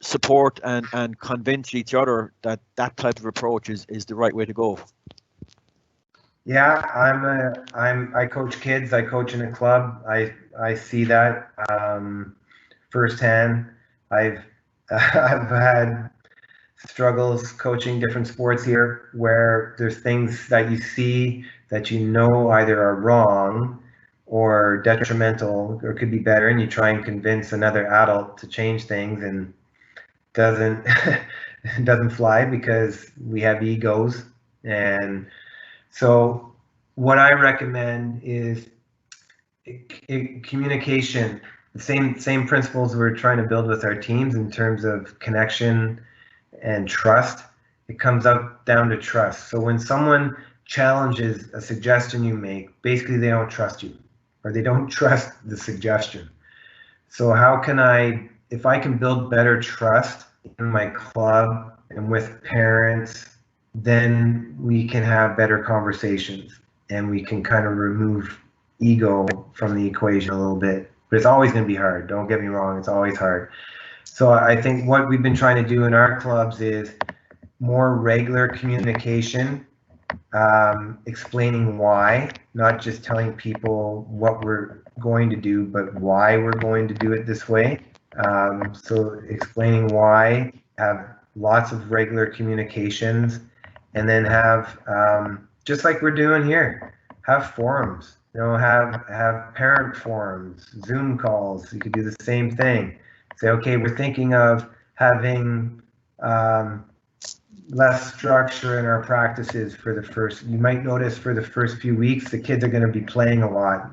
support and convince each other that type of approach is the right way to go? Yeah, I coach kids. I coach in a club. I see that firsthand. I've had struggles coaching different sports here where there's things that you see that either are wrong or detrimental or could be better, and you try and convince another adult to change things, and doesn't doesn't fly because we have egos. And so what I recommend is communication. The same principles we're trying to build with our teams in terms of connection and trust. It comes up down to trust. So when someone challenges a suggestion you make, basically they don't trust you, or they don't trust the suggestion. So if I can build better trust in my club and with parents, then we can have better conversations and we can kind of remove ego from the equation a little bit. But it's always going to be hard. Don't get me wrong, it's always hard. So I think what we've been trying to do in our clubs is more regular communication, explaining why, not just telling people what we're going to do, but why we're going to do it this way. So explaining why, have lots of regular communications, and then have, just like we're doing here, have forums, have parent forums, Zoom calls. You could do the same thing. Say, okay, we're thinking of having less structure in our practices for the first. You might notice for the first few weeks, the kids are going to be playing a lot.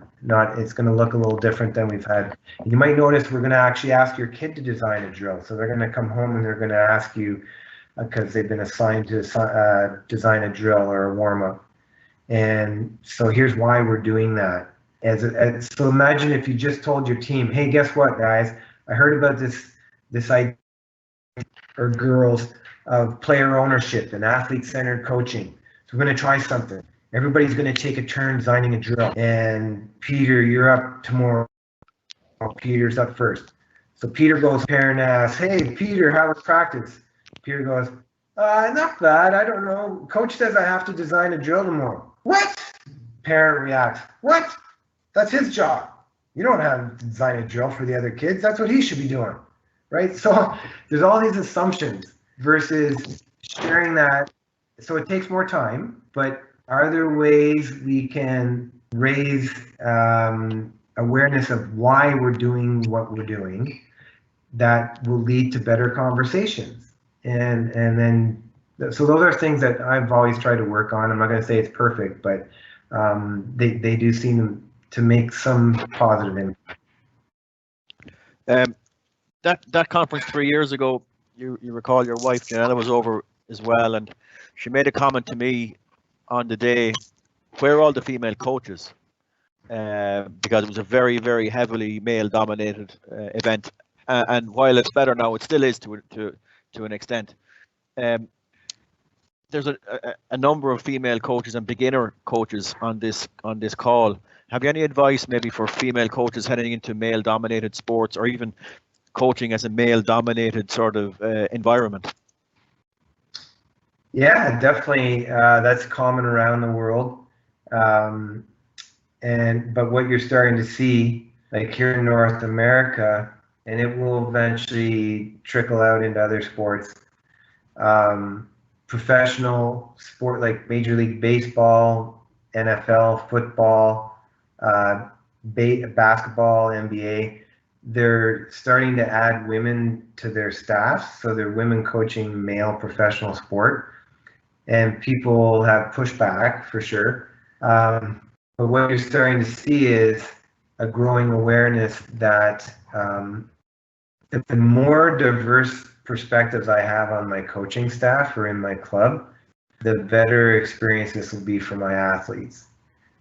It's going to look a little different than we've had. You might notice we're going to actually ask your kid to design a drill. So they're going to come home and they're going to ask you, because they've been assigned to design a drill or a warm-up. And so here's why we're doing that. So imagine if you just told your team, hey, guess what, guys? I heard about this idea, or girls, of player ownership and athlete-centered coaching. So we're going to try something. Everybody's going to take a turn designing a drill. And Peter, you're up tomorrow. Peter's up first. So Peter goes there and asks, hey, Peter, how was practice? Peter goes, not bad. I don't know. Coach says I have to design a drill tomorrow. What? Parent reacts, what? That's his job. You don't have to design a drill for the other kids. That's what he should be doing, right? So there's all these assumptions versus sharing that. So it takes more time, but are there ways we can raise awareness of why we're doing what we're doing that will lead to better conversations? And then, so those are things that I've always tried to work on. I'm not going to say it's perfect, but they do seem to make some positive impact. That conference 3 years ago, you recall your wife Janella was over as well, and she made a comment to me on the day, where are all the female coaches? Because it was a very, very heavily male-dominated event, and while it's better now, it still is to an extent. There's a number of female coaches and beginner coaches on this call. Have you any advice maybe for female coaches heading into male-dominated sports, or even coaching as a male-dominated sort of environment? Yeah, definitely. That's common around the world. But what you're starting to see, like here in North America, and it will eventually trickle out into other sports, professional sport like Major League Baseball, NFL, football, basketball, NBA, they're starting to add women to their staffs. So they're women coaching male professional sport. And people have pushback for sure. But what you're starting to see is a growing awareness that the more diverse perspectives I have on my coaching staff or in my club, the better experience this will be for my athletes.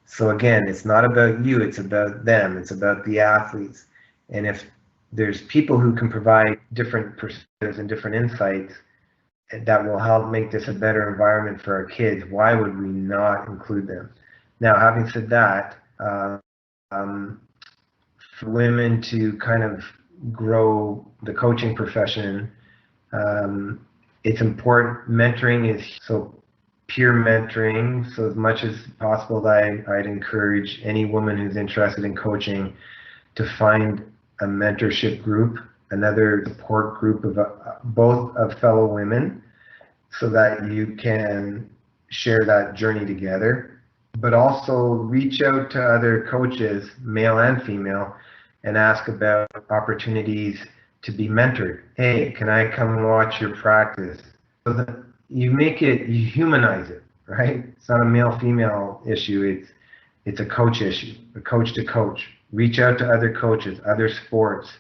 So again, it's not about you, it's about them, it's about the athletes. And if there's people who can provide different perspectives and different insights that will help make this a better environment for our kids, why would we not include them? Now, having said that, for women to kind of grow the coaching profession, it's important. Mentoring is so peer mentoring. So as much as possible, I'd encourage any woman who's interested in coaching to find a mentorship group, another support group of both of fellow women, so that you can share that journey together. But also reach out to other coaches, male and female, and ask about opportunities to be mentored. Hey, can I come watch your practice? So that you humanize it, right? It's not a male-female issue. It's a coach issue, a coach to coach. Reach out to other coaches, other sports.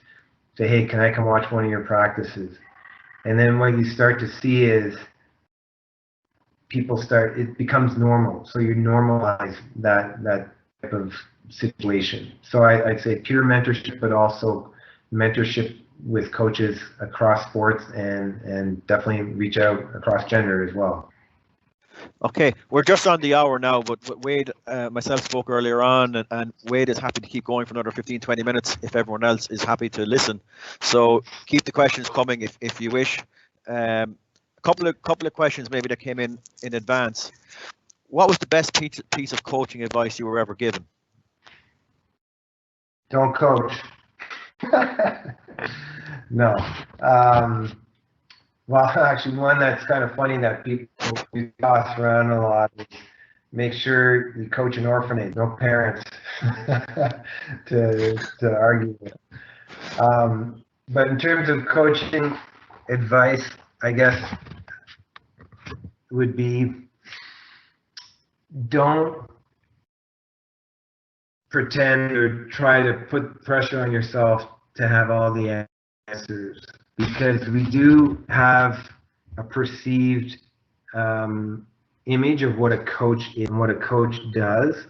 Say, hey, can I come watch one of your practices? And then what you start to see is it becomes normal. So you normalize that type of situation. So I'd say peer mentorship, but also mentorship with coaches across sports, and definitely reach out across gender as well. Okay, we're just on the hour now, but Wade, myself spoke earlier on, and Wade is happy to keep going for another 15-20 minutes if everyone else is happy to listen. So keep the questions coming if you wish. A couple of questions maybe that came in advance. What was the best piece of coaching advice you were ever given? Don't coach. No. Well, actually, one that's kind of funny that people toss around a lot is make sure you coach an orphanage, no parents to argue with. But in terms of coaching advice, I guess would be, don't pretend or try to put pressure on yourself to have all the answers, because we do have a perceived image of what a coach is and what a coach does,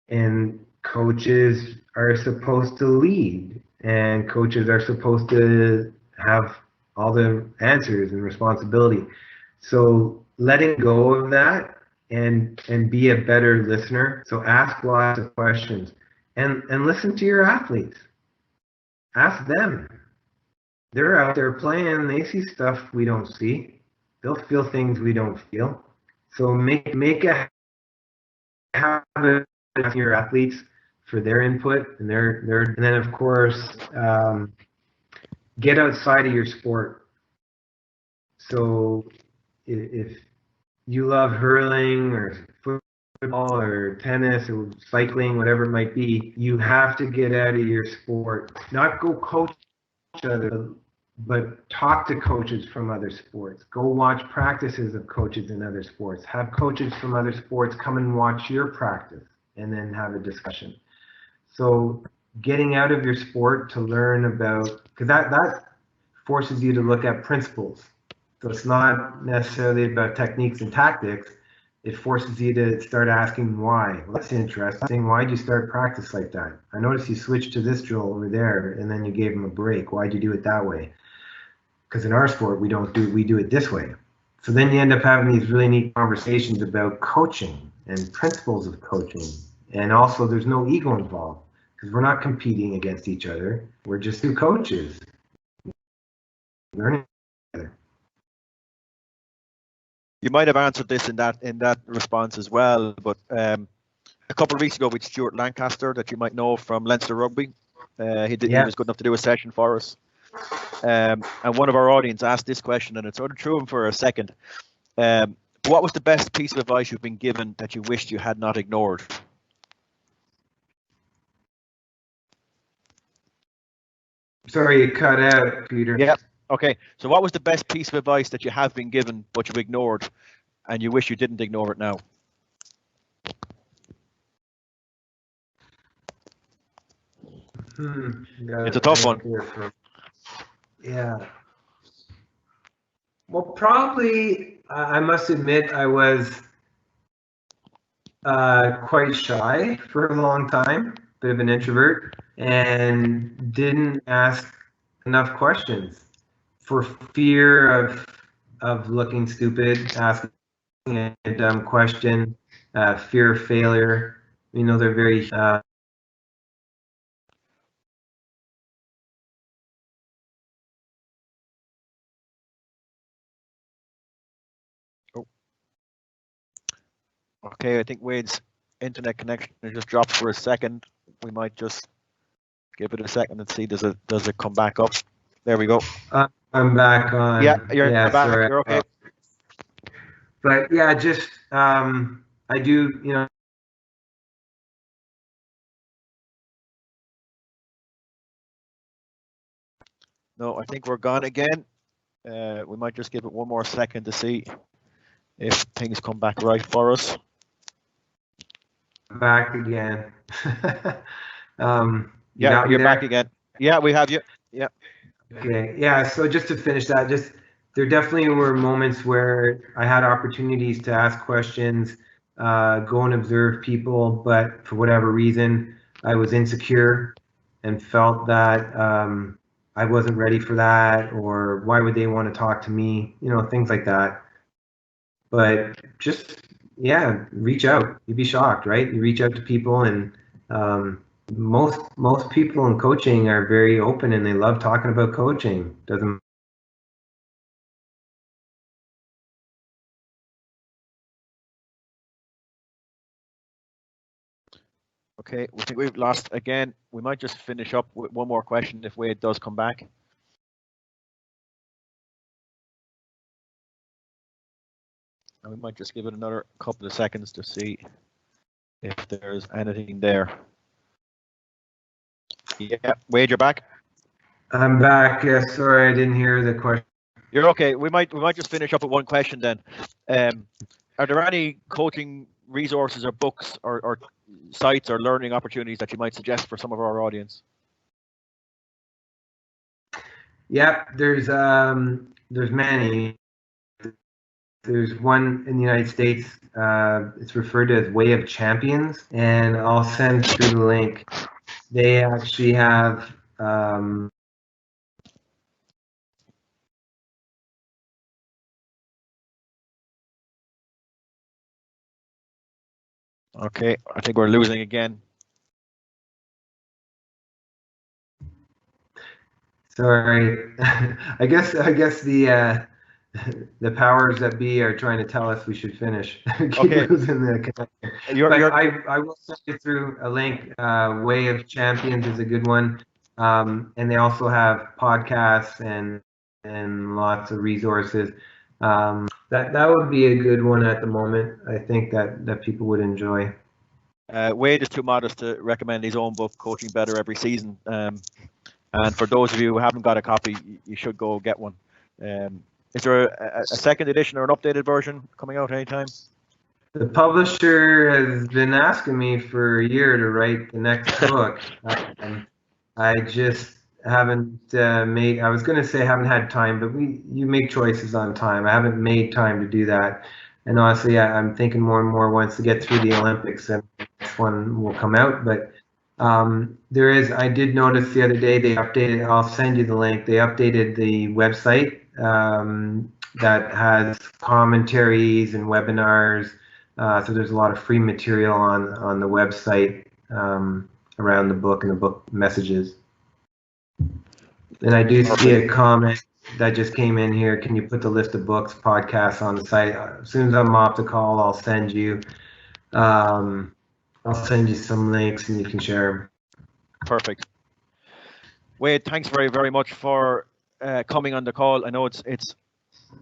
and coaches are supposed to lead, and coaches are supposed to have all the answers and responsibility. So letting go of that and be a better listener. So ask lots of questions and listen to your athletes. Ask them. They're out there playing. They see stuff we don't see. They'll feel things we don't feel. So make a habit of your athletes for their input and and then of course get outside of your sport. So if you love hurling or football or tennis or cycling, whatever it might be, you have to get out of your sport. Not go coach other, but talk to coaches from other sports. Go watch practices of coaches in other sports. Have coaches from other sports come and watch your practice and then have a discussion. So getting out of your sport to learn about, because that forces you to look at principles. So it's not necessarily about techniques and tactics. It forces you to start asking why. Well, that's interesting. Why'd you start practice like that? I noticed you switched to this drill over there, and then you gave him a break. Why'd you do it that way? Because in our sport, we do it this way. So then you end up having these really neat conversations about coaching and principles of coaching. And also there's no ego involved because we're not competing against each other. We're just two coaches learning together. You might have answered this in that response as well, but a couple of weeks ago with Stuart Lancaster, that you might know from Leinster Rugby, he was good enough to do a session for us. And one of our audience asked this question, and it sort of threw him for a second. What was the best piece of advice you've been given that you wished you had not ignored? Sorry, you cut out, Peter. Yeah. Okay. So what was the best piece of advice that you have been given but you've ignored, and you wish you didn't ignore it now? It's a tough one. Yeah. Well, probably, I must admit, I was quite shy for a long time, bit of an introvert, and didn't ask enough questions for fear of looking stupid, asking a dumb question, fear of failure. You know, they're very Okay, I think Wade's internet connection has just dropped for a second. We might just give it a second and see does it come back up. There we go. I'm back on. Yeah, you're back. Sorry. You're okay. But yeah, just I do, you know. No, I think we're gone again. We might just give it one more second to see if things come back right for us. Back again. Yeah, you're back again. Yeah, we have you. Yeah. Okay. Yeah. So just to finish that, there definitely were moments where I had opportunities to ask questions, go and observe people, but for whatever reason, I was insecure and felt that I wasn't ready for that, or why would they want to talk to me? You know, things like that. But just, yeah, reach out. You'd be shocked, right? You reach out to people, and most people in coaching are very open and they love talking about coaching. Doesn't Okay, we think we've lost again. We might just finish up with one more question if Wade does come back. And we might just give it another couple of seconds to see if there's anything there. Yeah, Wade, you're back. I'm back. Yeah, sorry, I didn't hear the question. You're okay. We might just finish up with one question then. Are there any coaching resources or books or sites or learning opportunities that you might suggest for some of our audience? Yeah, there's many. there's one in the United States. It's referred to as Way of Champions, and I'll send through the link. They actually have Okay, I think we're losing again. sorry. I guess the powers that be are trying to tell us we should finish. Keep Okay. losing the connection. But I will send you through a link. Way of Champions is a good one, and they also have podcasts and lots of resources. That would be a good one at the moment. I think that people would enjoy. Wade is too modest to recommend his own book, Coaching Better Every Season. And for those of you who haven't got a copy, you should go get one. Is there a second edition or an updated version coming out anytime? The publisher has been asking me for a year to write the next book. I just haven't made. I was going to say haven't had time, but you make choices on time. I haven't made time to do that. And honestly, I'm thinking more and more once to get through the Olympics, and the next one will come out. But there is. I did notice the other day they updated. I'll send you the link. They updated the website that has commentaries and webinars. So there's a lot of free material on the website around the book and the book messages. And I do see a comment that just came in here. Can you put the list of books, podcasts on the site? As soon as I'm off the call, I'll send you. I'll send you some links and you can share them. Perfect. Wade, thanks very, very much for coming on the call. I know it's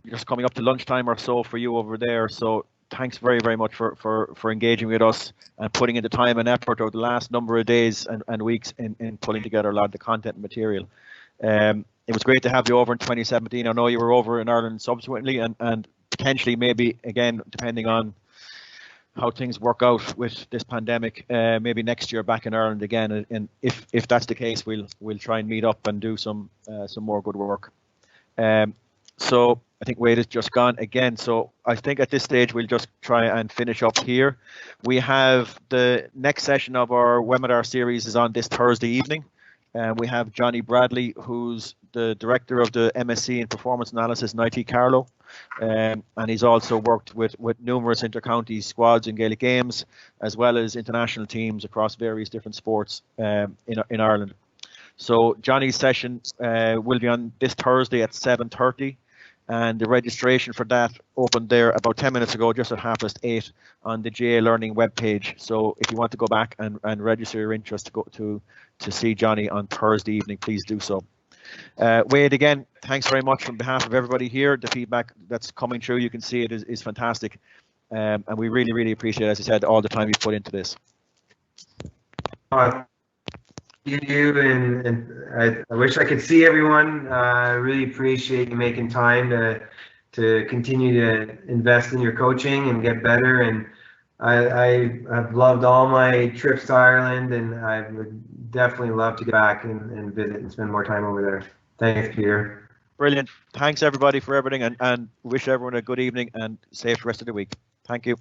just coming up to lunchtime or so for you over there. So thanks very, very much for engaging with us and putting in the time and effort over the last number of days and weeks in pulling together a lot of the content and material. It was great to have you over in 2017. I know you were over in Ireland subsequently and potentially maybe again, depending on how things work out with this pandemic, maybe next year back in Ireland again. And if that's the case, we'll try and meet up and do some more good work. So I think Wade is just gone again. So I think at this stage, we'll just try and finish up here. We have the next session of our webinar series is on this Thursday evening. We have Johnny Bradley, who's the director of the MSc in Performance Analysis in IT Carlow. And he's also worked with numerous inter-county squads in Gaelic games, as well as international teams across various different sports in Ireland. So Johnny's session will be on this Thursday at 7:30. And the registration for that opened there about 10 minutes ago, just at 8:30 on the GAA Learning webpage. So if you want to go back and register your interest to go to see Johnny on Thursday evening, please do so. Wade, again, thanks very much on behalf of everybody here. The feedback that's coming through, you can see it is fantastic. And we really, really appreciate, as I said, all the time you've put into this. You and I wish I could see everyone. I really appreciate you making time to continue to invest in your coaching and get better. And I've loved all my trips to Ireland, and I would definitely love to get back and visit and spend more time over there. Thanks, Peter. Brilliant. Thanks everybody for everything, and wish everyone a good evening and safe rest of the week. Thank you.